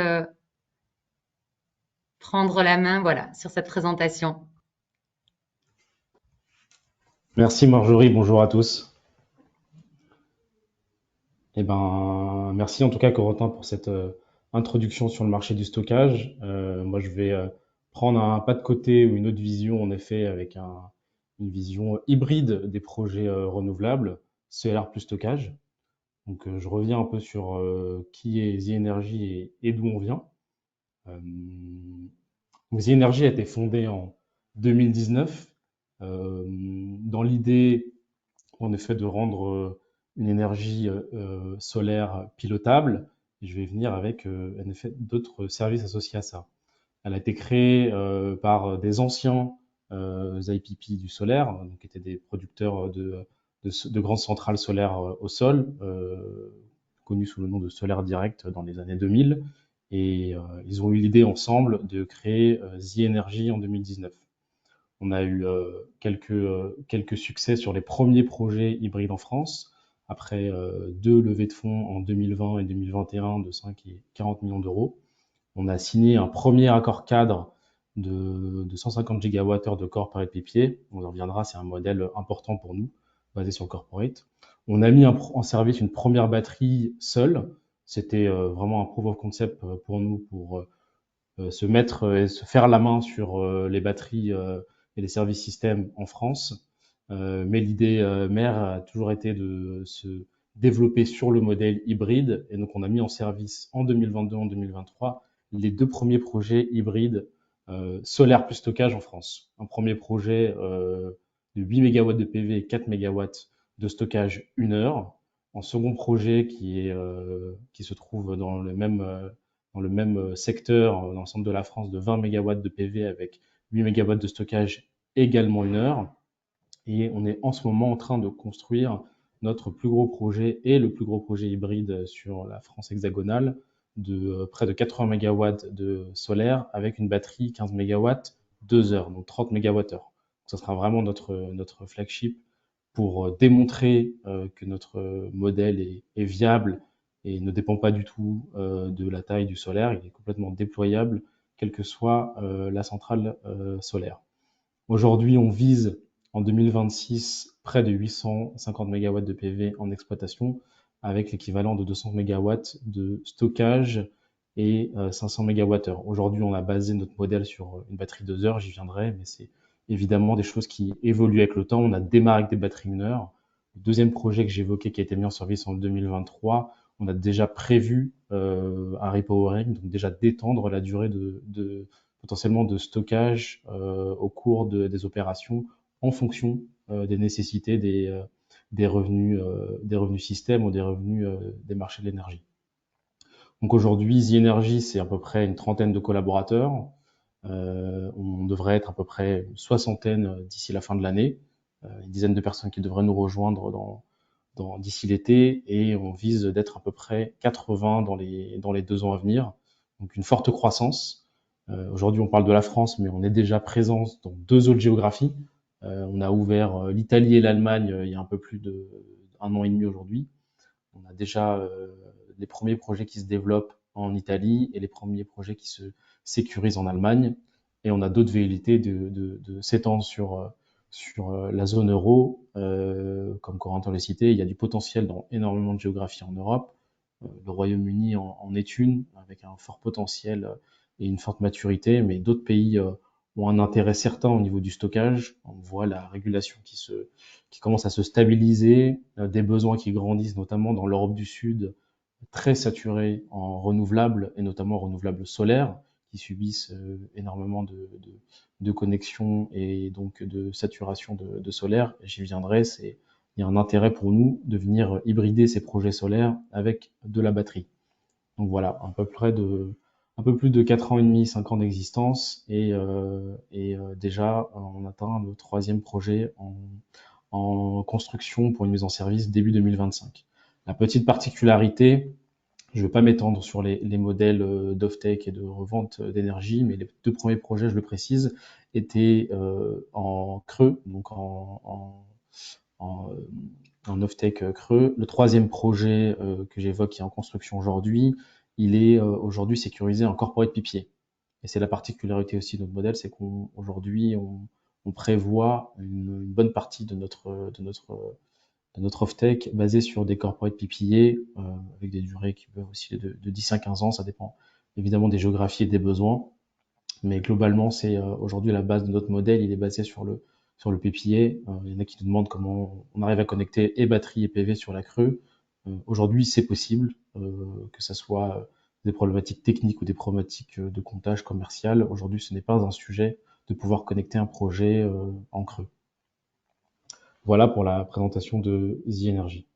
prendre la main, voilà, sur cette présentation. Merci Marjorie, bonjour à tous. Merci en tout cas Corentin pour cette introduction sur le marché du stockage. Moi, je vais prendre un pas de côté ou une autre vision, en effet, avec une vision hybride des projets renouvelables, CLR plus stockage. Donc, je reviens un peu sur qui est The Energy et d'où on vient. Euh, donc, The Energy a été fondée en 2019 dans l'idée en effet de rendre une énergie solaire pilotable. Et je vais venir avec en effet d'autres services associés à ça. Elle a été créée par des anciens IPP du solaire, donc qui étaient des producteurs de grandes centrales solaires au sol, connus sous le nom de Solaire Direct dans les années 2000. Et ils ont eu l'idée ensemble de créer The Energy en 2019. On a eu quelques succès sur les premiers projets hybrides en France, après deux levées de fonds en 2020 et 2021 de 5 et 40 millions d'euros. On a signé un premier accord cadre de 150 gigawattheures de corporate PPA. On en reviendra, c'est un modèle important pour nous, basé sur corporate. On a mis en service une première batterie seule. C'était vraiment un proof of concept pour nous pour se mettre et se faire la main sur les batteries et les services systèmes en France. Mais l'idée mère a toujours été de se développer sur le modèle hybride. Et donc, on a mis en service en 2022, en 2023, les deux premiers projets hybrides solaire plus stockage en France. Un premier projet de 8 MW de PV et 4 MW de stockage 1 heure. Un second projet qui se trouve dans le même secteur, dans le centre de la France, de 20 MW de PV avec 8 MW de stockage également 1 heure. Et on est en ce moment en train de construire notre plus gros projet et le plus gros projet hybride sur la France hexagonale de près de 80 MW de solaire avec une batterie 15 MW 2 heures, donc 30 MWh. Ça sera vraiment notre flagship pour démontrer que notre modèle est viable et ne dépend pas du tout de la taille du solaire. Il est complètement déployable, quelle que soit la centrale solaire. Aujourd'hui, on vise en 2026 près de 850 MW de PV en exploitation, avec l'équivalent de 200 MW de stockage et 500 MWh. Aujourd'hui, on a basé notre modèle sur une batterie 2 heures, j'y viendrai, mais c'est évidemment des choses qui évoluent avec le temps. On a démarré avec des batteries 1 heure. Le deuxième projet que j'évoquais, qui a été mis en service en 2023, on a déjà prévu un repowering, donc déjà d'étendre la durée potentiellement de stockage au cours des opérations en fonction des nécessités des revenus système ou des revenus des marchés de l'énergie. Donc aujourd'hui, The Energy, c'est à peu près une trentaine de collaborateurs. On devrait être à peu près une soixantaine d'ici la fin de l'année, une dizaine de personnes qui devraient nous rejoindre d'ici l'été, et on vise d'être à peu près 80 dans les 2 ans à venir. Donc une forte croissance. Aujourd'hui, on parle de la France, mais on est déjà présent dans 2 autres géographies. On a ouvert l'Italie et l'Allemagne il y a un peu plus d'1 an et demi aujourd'hui. On a déjà les premiers projets qui se développent en Italie et les premiers projets qui se sécurisent en Allemagne. Et on a d'autres velléités de s'étendre sur la zone euro. Comme Corentin l'a cité, il y a du potentiel dans énormément de géographies en Europe. Le Royaume-Uni en est une, avec un fort potentiel et une forte maturité, mais d'autres pays ont un intérêt certain au niveau du stockage. On voit la régulation qui commence à se stabiliser, des besoins qui grandissent, notamment dans l'Europe du Sud, très saturée en renouvelables, et notamment renouvelables solaires, qui subissent énormément de connexions et donc de saturation de solaire. J'y viendrai, il y a un intérêt pour nous de venir hybrider ces projets solaires avec de la batterie. Donc voilà, un peu plus de 4 ans et demi, 5 ans d'existence, et déjà on atteint le 3e projet en construction pour une mise en service début 2025. La petite particularité, je ne vais pas m'étendre sur les modèles d'off-take et de revente d'énergie, mais les 2 premiers projets, je le précise, étaient en creux, donc en, en off-take creux. Le 3e projet que j'évoque, qui est en construction aujourd'hui, il est aujourd'hui sécurisé en corporate PPA. Et c'est la particularité aussi de notre modèle, c'est qu'aujourd'hui, on prévoit une bonne partie de notre off-take basée sur des corporate PPA avec des durées qui peuvent aussi de 10 à 15 ans, ça dépend évidemment des géographies et des besoins. Mais globalement, c'est aujourd'hui la base de notre modèle, il est basé sur le PPA. Il y en a qui nous demandent comment on arrive à connecter et batterie et PV sur la creux. Aujourd'hui, c'est possible, que ça soit des problématiques techniques ou des problématiques de comptage commercial. Aujourd'hui, ce n'est pas un sujet de pouvoir connecter un projet en creux. Voilà pour la présentation de The Energy.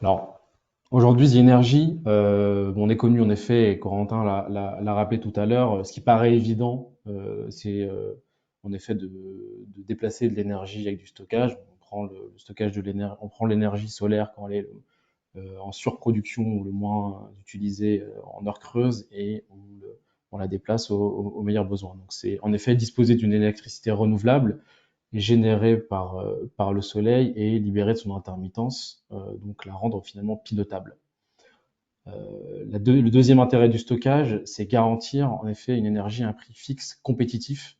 Alors, aujourd'hui, The Energy, on est connu en effet, et Corentin l'a rappelé tout à l'heure, ce qui paraît évident, c'est en effet de déplacer de l'énergie avec du stockage. On prend le stockage de l'énergie, on prend l'énergie solaire quand elle est en surproduction ou le moins utilisée en heure creuse, et on la déplace aux meilleurs besoins. Donc c'est en effet disposer d'une électricité renouvelable générée par le soleil et libérée de son intermittence, donc la rendre finalement pilotable. Le deuxième intérêt du stockage, c'est garantir en effet une énergie à un prix fixe compétitif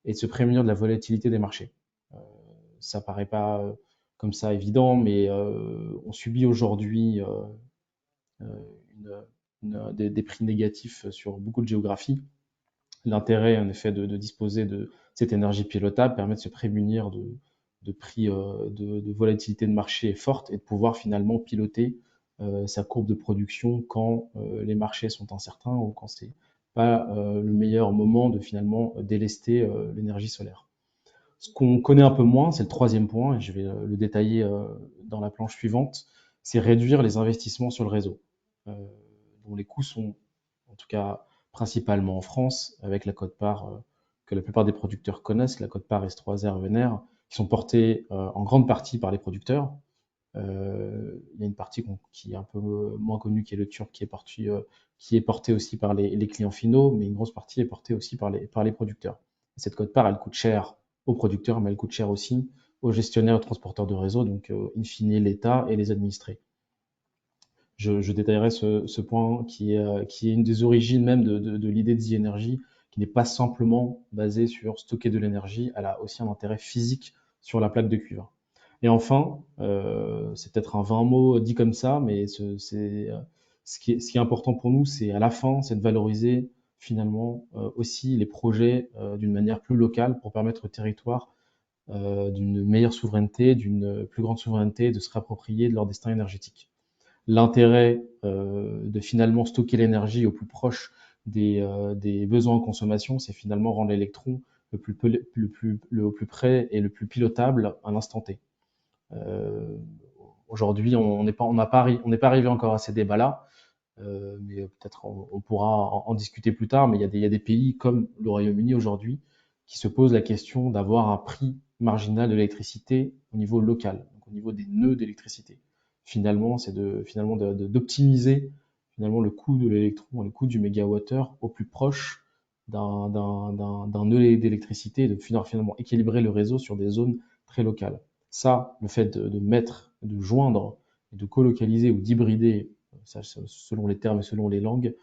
et de se prémunir de la volatilité des marchés. Ça paraît pas comme ça évident, mais on subit aujourd'hui des prix négatifs sur beaucoup de géographies. L'intérêt, en effet, de disposer de cette énergie pilotable permet de se prémunir de prix, de volatilité de marché forte, et de pouvoir finalement piloter sa courbe de production quand les marchés sont incertains ou quand c'est pas le meilleur moment de finalement délester l'énergie solaire. Ce qu'on connaît un peu moins, c'est le 3e point, et je vais le détailler dans la planche suivante, c'est réduire les investissements sur le réseau, dont les coûts sont, en tout cas, principalement en France, avec la quote-part que la plupart des producteurs connaissent, la quote-part S3R, ENR, qui sont portés en grande partie par les producteurs. Il y a une partie qui est un peu moins connue, qui est le TURP, qui est porté aussi par les clients finaux, mais une grosse partie est portée aussi par les producteurs. Et cette quote-part, elle coûte cher aux producteurs, mais elle coûte cher aussi aux gestionnaires et aux transporteurs de réseau, donc in fine l'État et les administrés. je détaillerai ce point qui est une des origines même de l'idée de The Energy, qui n'est pas simplement basée sur stocker de l'énergie, elle a aussi un intérêt physique sur la plaque de cuivre. Et enfin, c'est peut-être un vain mot dit comme ça, mais ce qui est important pour nous, c'est à la fin, c'est de valoriser finalement aussi les projets d'une manière plus locale pour permettre au territoire d'une meilleure souveraineté, d'une plus grande souveraineté, de se réapproprier de leur destin énergétique. L'intérêt de finalement stocker l'énergie au plus proche des besoins en consommation, c'est finalement rendre l'électron au plus près et le plus pilotable à l'instant T. Euh, Aujourd'hui, on n'est pas arrivé encore à ces débats-là, mais peut-être on pourra en discuter plus tard. Mais il y a des pays comme le Royaume-Uni aujourd'hui qui se posent la question d'avoir un prix marginal de l'électricité au niveau local, donc au niveau des nœuds d'électricité. Finalement, c'est d'optimiser finalement le coût de l'électron, le coût du mégawattheure au plus proche d'un nœud d'électricité et de finalement équilibrer le réseau sur des zones très locales. Ça, le fait de joindre, de colocaliser ou d'hybrider, ça, selon les termes et selon les langues,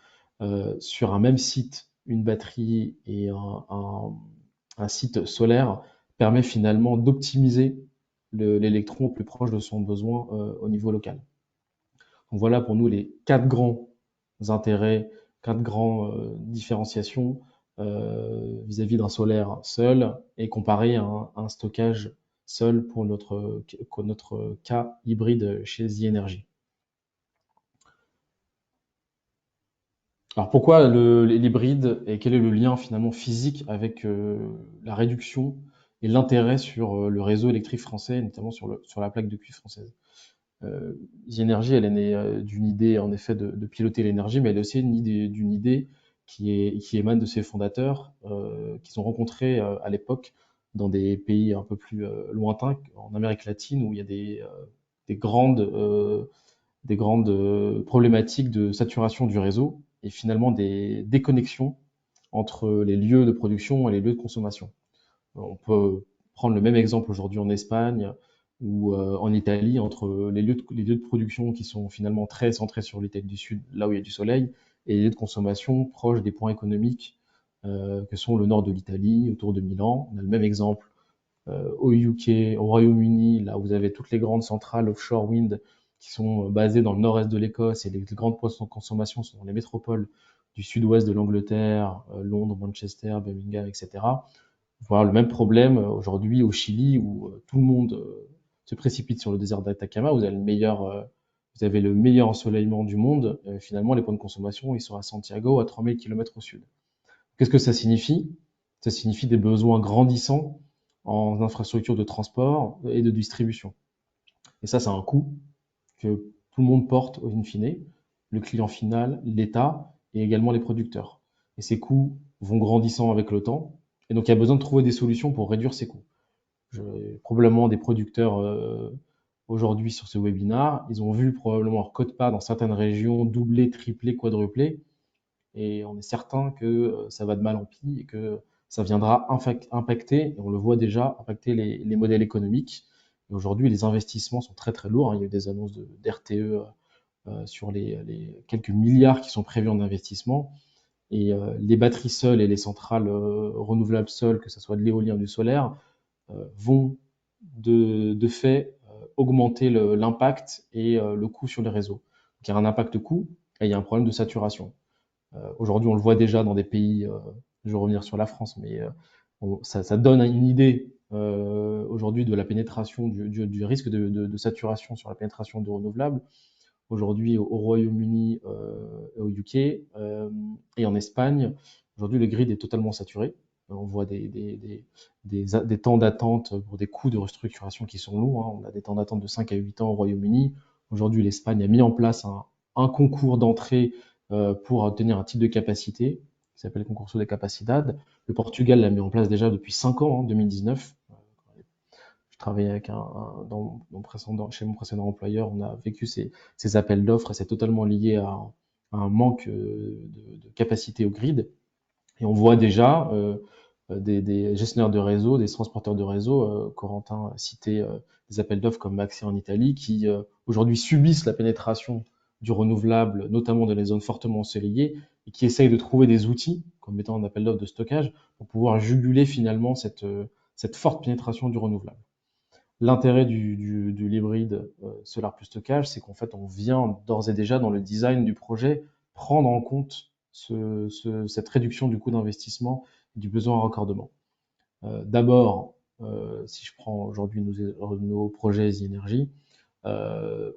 sur un même site, une batterie et un site solaire permet finalement d'optimiser l'électron au plus proche de son besoin au niveau local. Donc voilà pour nous les quatre grands intérêts, quatre grands différenciations vis-à-vis d'un solaire seul et comparé à un stockage seul pour notre cas hybride chez The Energy. Alors pourquoi l'hybride et quel est le lien finalement physique avec la réduction et l'intérêt sur le réseau électrique français, notamment sur la plaque de cuivre française? The Energy, elle est née d'une idée en effet de piloter l'énergie, mais elle est aussi d'une idée qui émane de ses fondateurs, qu'ils ont rencontrés à l'époque dans des pays un peu plus lointains, en Amérique latine, où il y a des grandes problématiques de saturation du réseau et finalement des déconnexions entre les lieux de production et les lieux de consommation. On peut prendre le même exemple aujourd'hui en Espagne ou en Italie, entre les lieux de production qui sont finalement très centrés sur l'Italie du Sud, là où il y a du soleil, et les lieux de consommation proches des points économiques que sont le nord de l'Italie, autour de Milan. On a le même exemple au UK, au Royaume-Uni, là où vous avez toutes les grandes centrales offshore wind qui sont basées dans le nord-est de l'Écosse, et les grandes postes de consommation sont dans les métropoles du sud-ouest de l'Angleterre, Londres, Manchester, Birmingham, etc. Voilà le même problème aujourd'hui au Chili où tout le monde se précipite sur le désert d'Atacama. Vous avez le meilleur ensoleillement du monde. Finalement, les points de consommation, ils sont à Santiago, à 3000 km au sud. Qu'est-ce que ça signifie? Ça signifie des besoins grandissants en infrastructures de transport et de distribution. Et ça, c'est un coût que tout le monde porte in fine, le client final, l'État et également les producteurs. Et ces coûts vont grandissant avec le temps. Et donc, il y a besoin de trouver des solutions pour réduire ces coûts. Probablement des producteurs aujourd'hui sur ce webinaire, ils ont vu probablement leur quote-part dans certaines régions doubler, tripler, quadrupler. Et on est certain que ça va de mal en pis et que ça viendra impacter, et on le voit déjà, impacter les modèles économiques. Et aujourd'hui, les investissements sont très très lourds. Il y a eu des annonces d'RTE sur les quelques milliards qui sont prévus en investissement. Et les batteries seules et les centrales renouvelables seules, que ce soit de l'éolien ou du solaire, vont de fait augmenter l'impact et le coût sur les réseaux. Donc, il y a un impact coût et il y a un problème de saturation. Aujourd'hui, on le voit déjà dans des pays, je vais revenir sur la France, mais ça donne une idée aujourd'hui de la pénétration, du risque de saturation sur la pénétration de renouvelables. Aujourd'hui, au Royaume-Uni, au UK et en Espagne, aujourd'hui, le grid est totalement saturé. On voit des temps d'attente pour des coûts de restructuration qui sont longs. On a des temps d'attente de 5 à 8 ans au Royaume-Uni. Aujourd'hui, l'Espagne a mis en place un concours d'entrée pour obtenir un type de capacité qui s'appelle Concurso de Capacidad. Le Portugal l'a mis en place déjà depuis 5 ans, en 2019. Je travaillais avec chez mon précédent employeur, on a vécu ces appels d'offres et c'est totalement lié à un manque de capacité au grid. Et on voit déjà des gestionnaires de réseau, des transporteurs de réseau, Corentin citait des appels d'offres comme Maxi en Italie, qui aujourd'hui subissent la pénétration du renouvelable, notamment dans les zones fortement ensoleillées, et qui essayent de trouver des outils, comme étant un appel d'offres de stockage, pour pouvoir juguler finalement cette forte pénétration du renouvelable. L'intérêt de l'hybride solaire plus stockage, c'est qu'en fait, on vient d'ores et déjà dans le design du projet prendre en compte cette réduction du coût d'investissement et du besoin en raccordement. D'abord, si je prends aujourd'hui nos projets Easy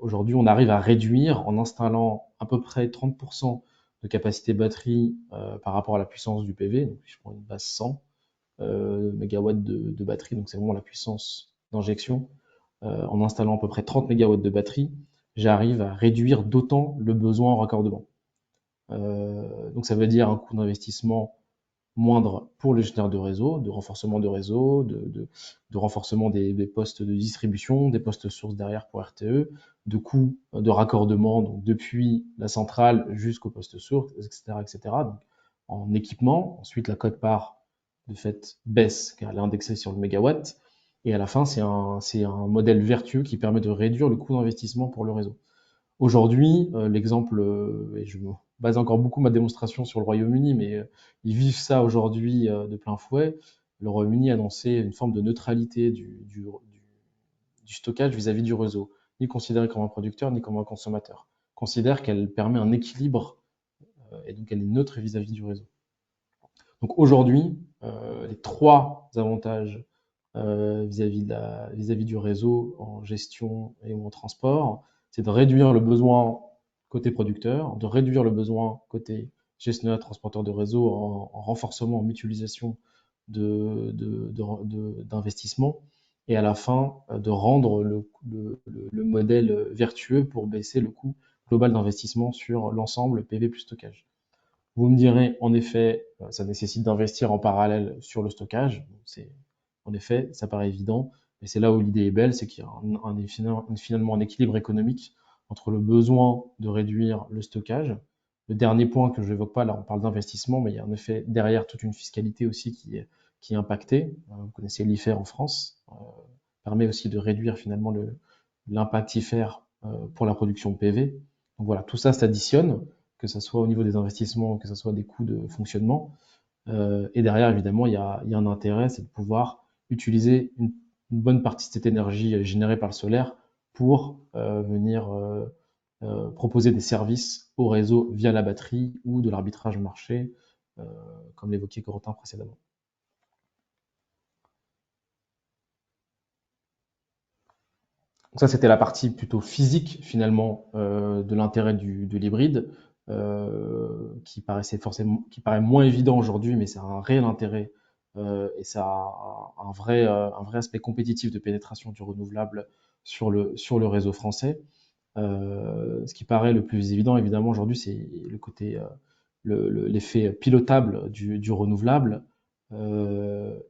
aujourd'hui, on arrive à réduire en installant à peu près 30% de capacité batterie par rapport à la puissance du PV. Donc, si je prends une base 100 mégawatts de batterie, donc c'est vraiment la puissance d'injection. En installant à peu près 30 mégawatts de batterie, j'arrive à réduire d'autant le besoin en raccordement. Donc ça veut dire un coût d'investissement moindre pour le gestionnaire de réseau, de renforcement de réseau, de renforcement des postes de distribution, des postes sources derrière pour RTE, de coûts de raccordement donc depuis la centrale jusqu'au poste source, etc., etc. Donc, en équipement, ensuite la cote-part de fait baisse car elle est indexée sur le mégawatt, et à la fin c'est un modèle vertueux qui permet de réduire le coût d'investissement pour le réseau. Aujourd'hui, l'exemple, et je me base encore beaucoup ma démonstration sur le Royaume-Uni, mais ils vivent ça aujourd'hui de plein fouet. Le Royaume-Uni a annoncé une forme de neutralité du stockage vis-à-vis du réseau, ni considéré comme un producteur, ni comme un consommateur. Considère qu'elle permet un équilibre et donc elle est neutre vis-à-vis du réseau. Donc aujourd'hui, les trois avantages vis-à-vis du réseau en gestion et en transport, c'est de réduire le besoin côté producteur, de réduire le besoin côté gestionnaire, transporteur de réseau en renforcement, en mutualisation d'investissement, et à la fin de rendre le modèle vertueux pour baisser le coût global d'investissement sur l'ensemble PV plus stockage. Vous me direz, en effet, ça nécessite d'investir en parallèle sur le stockage. En effet, ça paraît évident, mais c'est là où l'idée est belle, c'est qu'il y a finalement un équilibre économique entre le besoin de réduire le stockage. Le dernier point que je n'évoque pas, là on parle d'investissement, mais il y a en effet derrière toute une fiscalité aussi qui est impactée. Vous connaissez l'IFER en France, permet aussi de réduire finalement l'impact IFER pour la production PV. Donc voilà, tout ça s'additionne, que ce soit au niveau des investissements, que ce soit des coûts de fonctionnement. Et derrière, évidemment, il y a un intérêt, c'est de pouvoir utiliser une bonne partie de cette énergie générée par le solaire pour venir proposer des services au réseau via la batterie ou de l'arbitrage marché, comme l'évoquait Corentin précédemment. Donc ça, c'était la partie plutôt physique finalement de l'intérêt de l'hybride, qui paraît moins évident aujourd'hui, mais c'est un réel intérêt et ça a un vrai aspect compétitif de pénétration du renouvelable sur le réseau français. Ce qui paraît le plus évident, évidemment, aujourd'hui, c'est le côté l'effet pilotable du renouvelable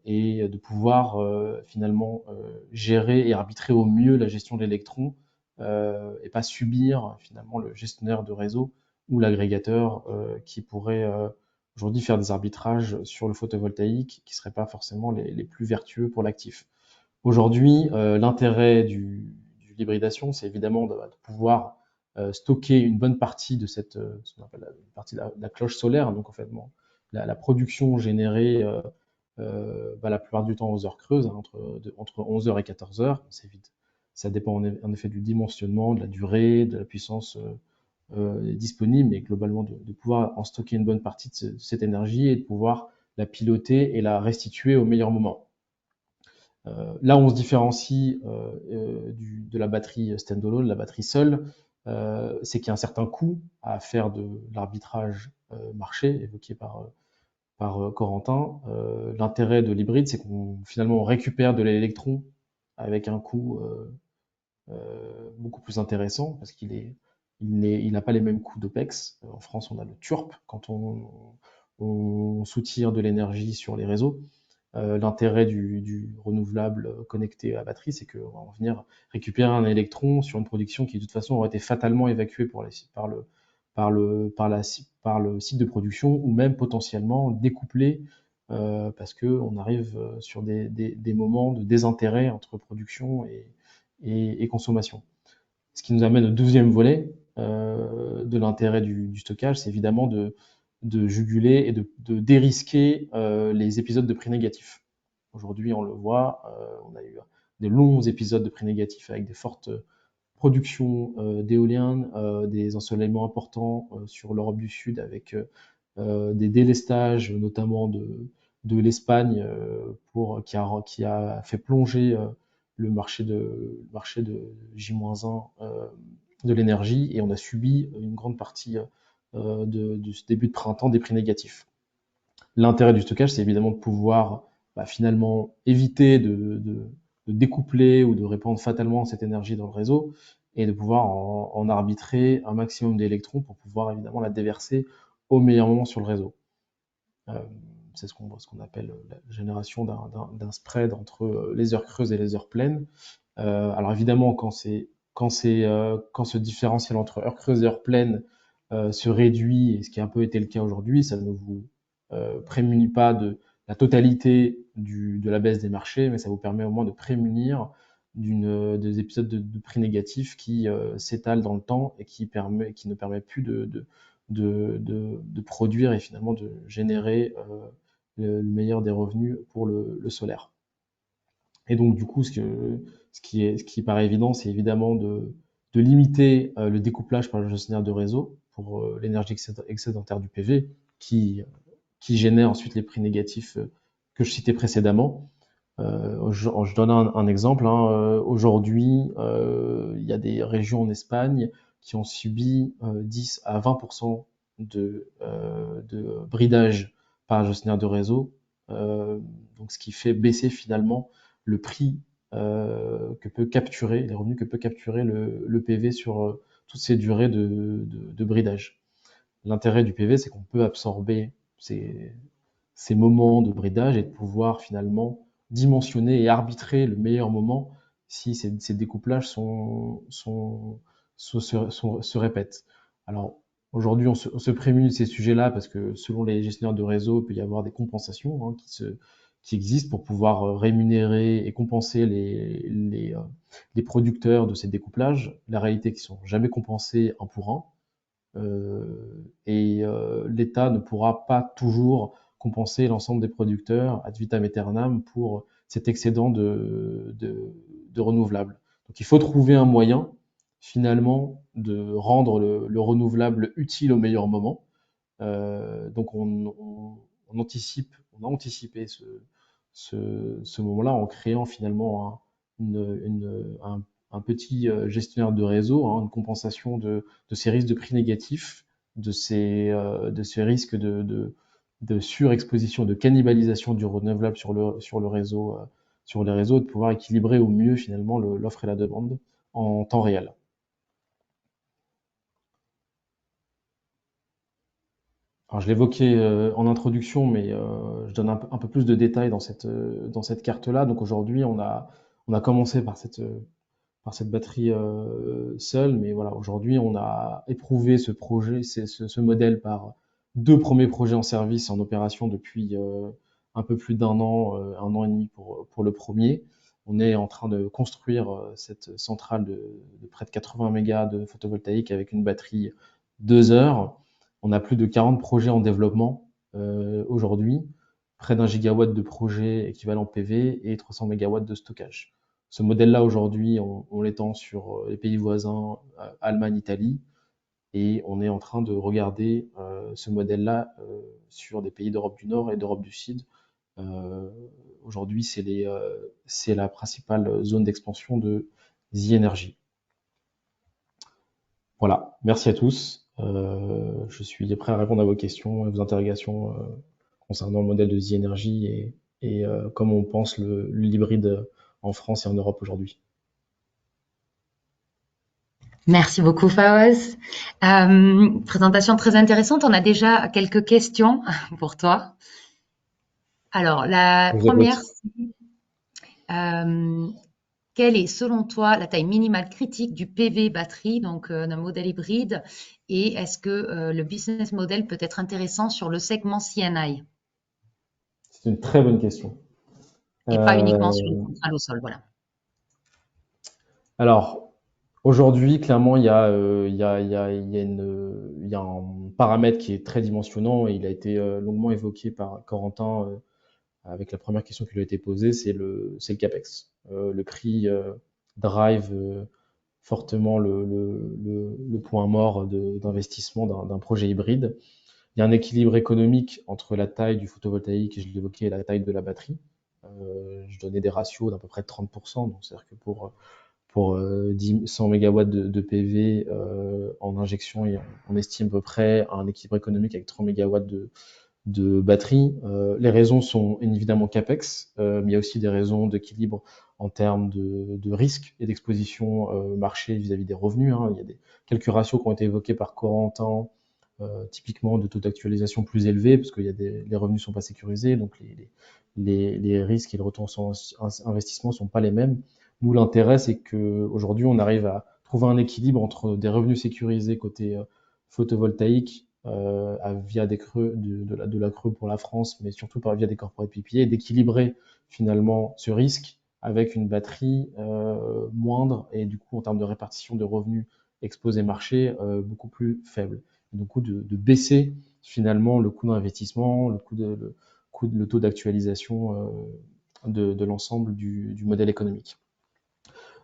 et de pouvoir finalement gérer et arbitrer au mieux la gestion de l'électron et pas subir finalement le gestionnaire de réseau ou l'agrégateur qui pourrait aujourd'hui faire des arbitrages sur le photovoltaïque qui ne seraient pas forcément les plus vertueux pour l'actif. Aujourd'hui, l'intérêt de l'hybridation, c'est évidemment de pouvoir stocker une bonne partie de ce qu'on appelle une partie de la cloche solaire, donc en fait la production générée la plupart du temps aux heures creuses, hein, entre 11h et 14h, c'est vite. Ça dépend en effet du dimensionnement, de la durée, de la puissance disponible, mais globalement de pouvoir en stocker une bonne partie de cette énergie et de pouvoir la piloter et la restituer au meilleur moment. Là où on se différencie de la batterie standalone, la batterie seule, c'est qu'il y a un certain coût à faire de l'arbitrage marché évoqué par Corentin. L'intérêt de l'hybride, c'est qu'on finalement on récupère de l'électron avec un coût beaucoup plus intéressant parce il n'a pas les mêmes coûts d'OPEX. En France, on a le TURP quand on soutire de l'énergie sur les réseaux. L'intérêt du renouvelable connecté à la batterie, c'est qu'on va venir récupérer un électron sur une production qui de toute façon aurait été fatalement évacuée par le site de production ou même potentiellement découplé parce qu'on arrive sur des moments de désintérêt entre production et consommation. Ce qui nous amène au deuxième volet, de l'intérêt du stockage, c'est évidemment de juguler et de dérisquer les épisodes de prix négatifs. Aujourd'hui, on le voit, on a eu des longs épisodes de prix négatifs avec des fortes productions d'éoliennes, des ensoleillements importants sur l'Europe du Sud avec des délestages, notamment de l'Espagne, qui a fait plonger le marché de J-1 de l'énergie, et on a subi une grande partie de ce début de printemps des prix négatifs. L'intérêt du stockage, c'est évidemment de pouvoir finalement éviter de découpler ou de répandre fatalement cette énergie dans le réseau, et de pouvoir en arbitrer un maximum d'électrons pour pouvoir évidemment la déverser au meilleur moment sur le réseau. C'est ce qu'on appelle la génération d'un spread entre les heures creuses et les heures pleines. Alors évidemment, quand ce différentiel entre heures creuses et heures pleines se réduit, et ce qui a un peu été le cas aujourd'hui, ça ne vous prémunit pas de la totalité de la baisse des marchés, mais ça vous permet au moins de prémunir des épisodes de prix négatifs qui s'étalent dans le temps et qui ne permet plus de produire et finalement de générer le meilleur des revenus pour le solaire. Et donc du coup, ce qui paraît évident, c'est évidemment de limiter le découplage par le gestionnaire de réseau pour l'énergie excédentaire du PV, qui génère ensuite les prix négatifs que je citais précédemment. Je donne un exemple. Aujourd'hui, il y a des régions en Espagne qui ont subi 10 à 20% de bridage par un gestionnaire de réseau, donc ce qui fait baisser finalement le prix que peut capturer, les revenus que peut capturer le PV sur toutes ces durées de bridage. L'intérêt du PV, c'est qu'on peut absorber ces moments de bridage et de pouvoir finalement dimensionner et arbitrer le meilleur moment si ces découplages se répètent. Alors aujourd'hui, on se prémunit de ces sujets-là parce que selon les gestionnaires de réseau, il peut y avoir des compensations qui existent pour pouvoir rémunérer et compenser les producteurs de ces découplages. La réalité, c'est qu'ils sont jamais compensés un pour un. L'État ne pourra pas toujours compenser l'ensemble des producteurs ad vitam aeternam pour cet excédent de renouvelables. Donc il faut trouver un moyen finalement de rendre le renouvelable utile au meilleur moment. Donc on a anticipé ce moment-là en créant finalement un petit gestionnaire de réseau, une compensation de ces risques de prix négatifs, de ces risques de surexposition, de cannibalisation du renouvelable sur le réseau, sur les réseaux, de pouvoir équilibrer au mieux finalement l'offre et la demande en temps réel. Alors je l'évoquais en introduction, mais je donne un peu plus de détails dans cette carte-là. Donc aujourd'hui, on a commencé par cette batterie seule, mais voilà, aujourd'hui, on a éprouvé ce modèle par 2 premiers projets en service en opération depuis un peu plus d'1 an, 1 an et demi pour le premier. On est en train de construire cette centrale de près de 80 mégas de photovoltaïque avec une batterie 2 heures. On a plus de 40 projets en développement aujourd'hui, près d'1 gigawatt de projets équivalent PV et 300 mégawatts de stockage. Ce modèle-là, aujourd'hui, on l'étend sur les pays voisins, Allemagne, Italie, et on est en train de regarder ce modèle-là sur des pays d'Europe du Nord et d'Europe du Sud. Aujourd'hui, c'est la principale zone d'expansion de The Energy. Voilà, merci à tous. Je suis prêt à répondre à vos questions et vos interrogations concernant le modèle de The Energy et comment on pense l'hybride en France et en Europe aujourd'hui. Merci beaucoup, Fawaz. Présentation très intéressante. On a déjà quelques questions pour toi. Alors, la première, quelle est, selon toi, la taille minimale critique du PV batterie, donc d'un modèle hybride, et est-ce que le business model peut être intéressant sur le segment CNI? C'est une très bonne question. Et pas uniquement sur une centrale au sol, voilà. Alors, Aujourd'hui, clairement, il y a un paramètre qui est très dimensionnant et il a été longuement évoqué par Corentin avec la première question qui lui a été posée, c'est le CAPEX. Le prix drive fortement le point mort d'investissement d'un projet hybride. Il y a un équilibre économique entre la taille du photovoltaïque, et je l'évoquais, et la taille de la batterie. Je donnais des ratios d'à peu près 30%, donc c'est-à-dire que pour 100 mégawatts de PV en injection, et on estime à peu près un équilibre économique avec 3 mégawatts de batterie. Les raisons sont évidemment CAPEX, mais il y a aussi des raisons d'équilibre en termes de risque et d'exposition marché vis-à-vis des revenus, hein. Il y a quelques ratios qui ont été évoqués par Corentin, typiquement de taux d'actualisation plus élevés, parce que les revenus ne sont pas sécurisés, donc les risques et le retour sur investissement ne sont pas les mêmes. Nous, l'intérêt, c'est qu'aujourd'hui, on arrive à trouver un équilibre entre des revenus sécurisés côté photovoltaïque via des creux, de la creux pour la France, mais surtout via des corporate PPA, et d'équilibrer finalement ce risque avec une batterie moindre et du coup en termes de répartition de revenus exposés marché beaucoup plus faible. Et du coup de baisser finalement le coût d'investissement, le taux d'actualisation de l'ensemble du modèle économique.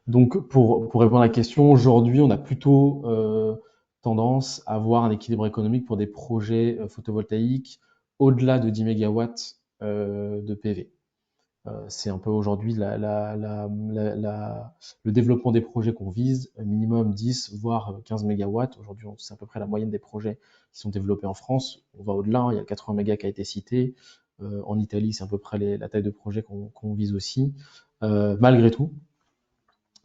Donc, pour répondre à la question, aujourd'hui, on a plutôt tendance à avoir un équilibre économique pour des projets photovoltaïques au-delà de 10 mégawatts de PV. C'est un peu aujourd'hui le développement des projets qu'on vise, minimum 10 voire 15 mégawatts. Aujourd'hui, c'est à peu près la moyenne des projets qui sont développés en France. On va au-delà, hein, il y a le 80 mégas qui a été cité. En Italie, c'est à peu près la taille de projet qu'on vise aussi. Malgré tout,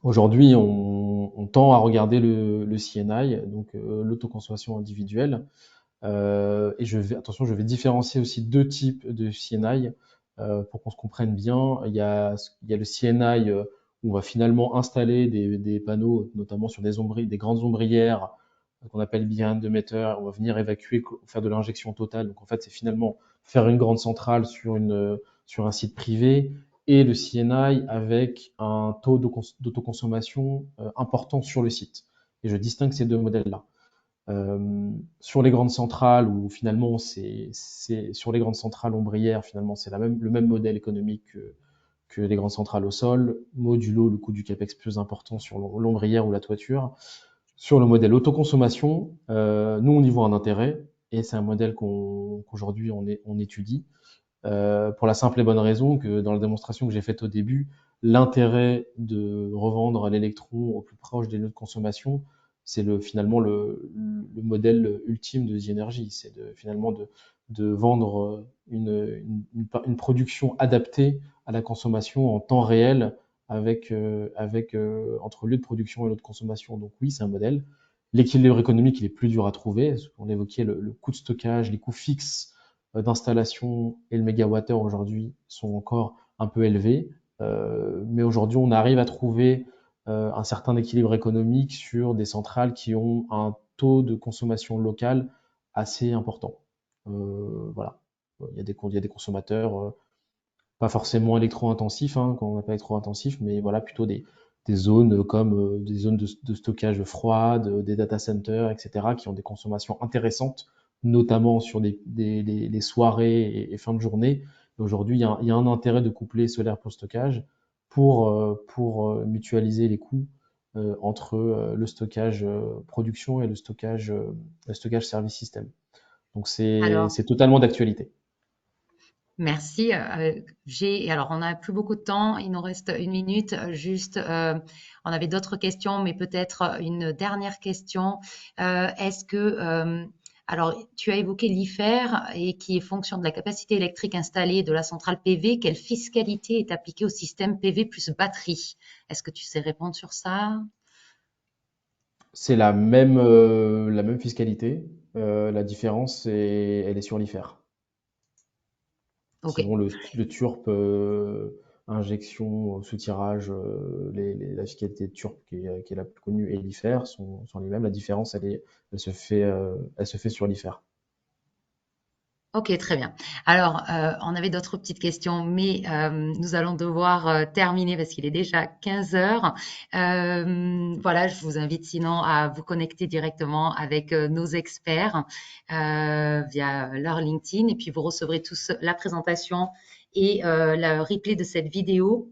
aujourd'hui, on tend à regarder le CNI, donc l'autoconsommation individuelle. Et attention, je vais différencier aussi deux types de CNI pour qu'on se comprenne bien. Il y a le CNI où on va finalement installer des panneaux, notamment sur des grandes ombrières qu'on appelle behind the meter. On va venir évacuer, faire de l'injection totale. Donc en fait, c'est finalement faire une grande centrale sur un site privé. Et le CNI avec un taux d'autoconsommation important sur le site. Et je distingue ces deux modèles-là. Sur les grandes centrales, où finalement sur les grandes centrales ombrières, finalement c'est le même modèle économique que les grandes centrales au sol, modulo le coût du capex plus important sur l'ombrière ou la toiture. Sur le modèle autoconsommation, nous on y voit un intérêt, et c'est un modèle qu'aujourd'hui on étudie, pour la simple et bonne raison que dans la démonstration que j'ai faite au début, l'intérêt de revendre l'électron au plus proche des lieux de consommation, c'est finalement le modèle ultime de The Energy, c'est finalement de vendre une production adaptée à la consommation en temps réel entre lieu de production et lieu de consommation. Donc oui, c'est un modèle. L'équilibre économique, il est plus dur à trouver. On évoquait le coût de stockage, les coûts fixes d'installation et le mégawattheure aujourd'hui sont encore un peu élevés. Mais aujourd'hui, on arrive à trouver un certain équilibre économique sur des centrales qui ont un taux de consommation locale assez important. Voilà. Il y a des consommateurs pas forcément électro-intensifs, hein, quand on appelle électro-intensifs, mais voilà, plutôt des zones comme des zones de stockage froide, des data centers, etc., qui ont des consommations intéressantes, notamment sur les soirées et fin de journée. Aujourd'hui, il y a un intérêt de coupler solaire pour stockage pour mutualiser les coûts entre le stockage production et le stockage service système. Donc Alors, c'est totalement d'actualité. merci. Alors, on n'a plus beaucoup de temps. Il nous reste une minute. Juste, on avait d'autres questions, mais peut-être une dernière question. Alors, tu as évoqué l'IFER et qui est fonction de la capacité électrique installée de la centrale PV. Quelle fiscalité est appliquée au système PV plus batterie? Est-ce que tu sais répondre sur ça? C'est la même fiscalité. La différence, elle est sur l'IFER. Ok. Sinon, le TURP, injection, soutirage, la fiscalité TURP qui est la plus connue et l'IFER sont les mêmes. La différence, elle se fait sur l'IFER. Ok, très bien. Alors, on avait d'autres petites questions, mais nous allons devoir terminer parce qu'il est déjà 15 heures. Voilà, je vous invite sinon à vous connecter directement avec nos experts via leur LinkedIn et puis vous recevrez tous la présentation et le replay de cette vidéo.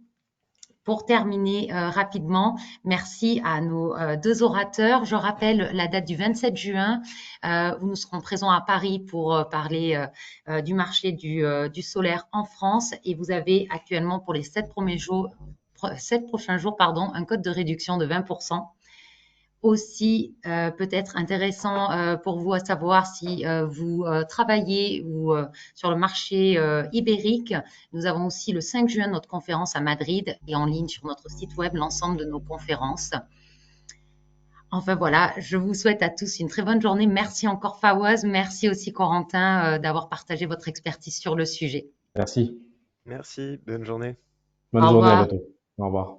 Pour terminer rapidement, merci à nos deux orateurs. Je rappelle la date du 27 juin où nous serons présents à Paris pour parler du marché du solaire en France. Et vous avez actuellement pour les 7 prochains jours, pardon, un code de réduction de 20%. Aussi, peut-être intéressant pour vous à savoir si vous travaillez ou sur le marché ibérique. Nous avons aussi le 5 juin notre conférence à Madrid et en ligne sur notre site web l'ensemble de nos conférences. Enfin voilà, je vous souhaite à tous une très bonne journée. Merci encore Fawaz, merci aussi Corentin d'avoir partagé votre expertise sur le sujet. Merci. Merci, bonne journée. Bonne Au journée, à revoir. bientôt. Au revoir.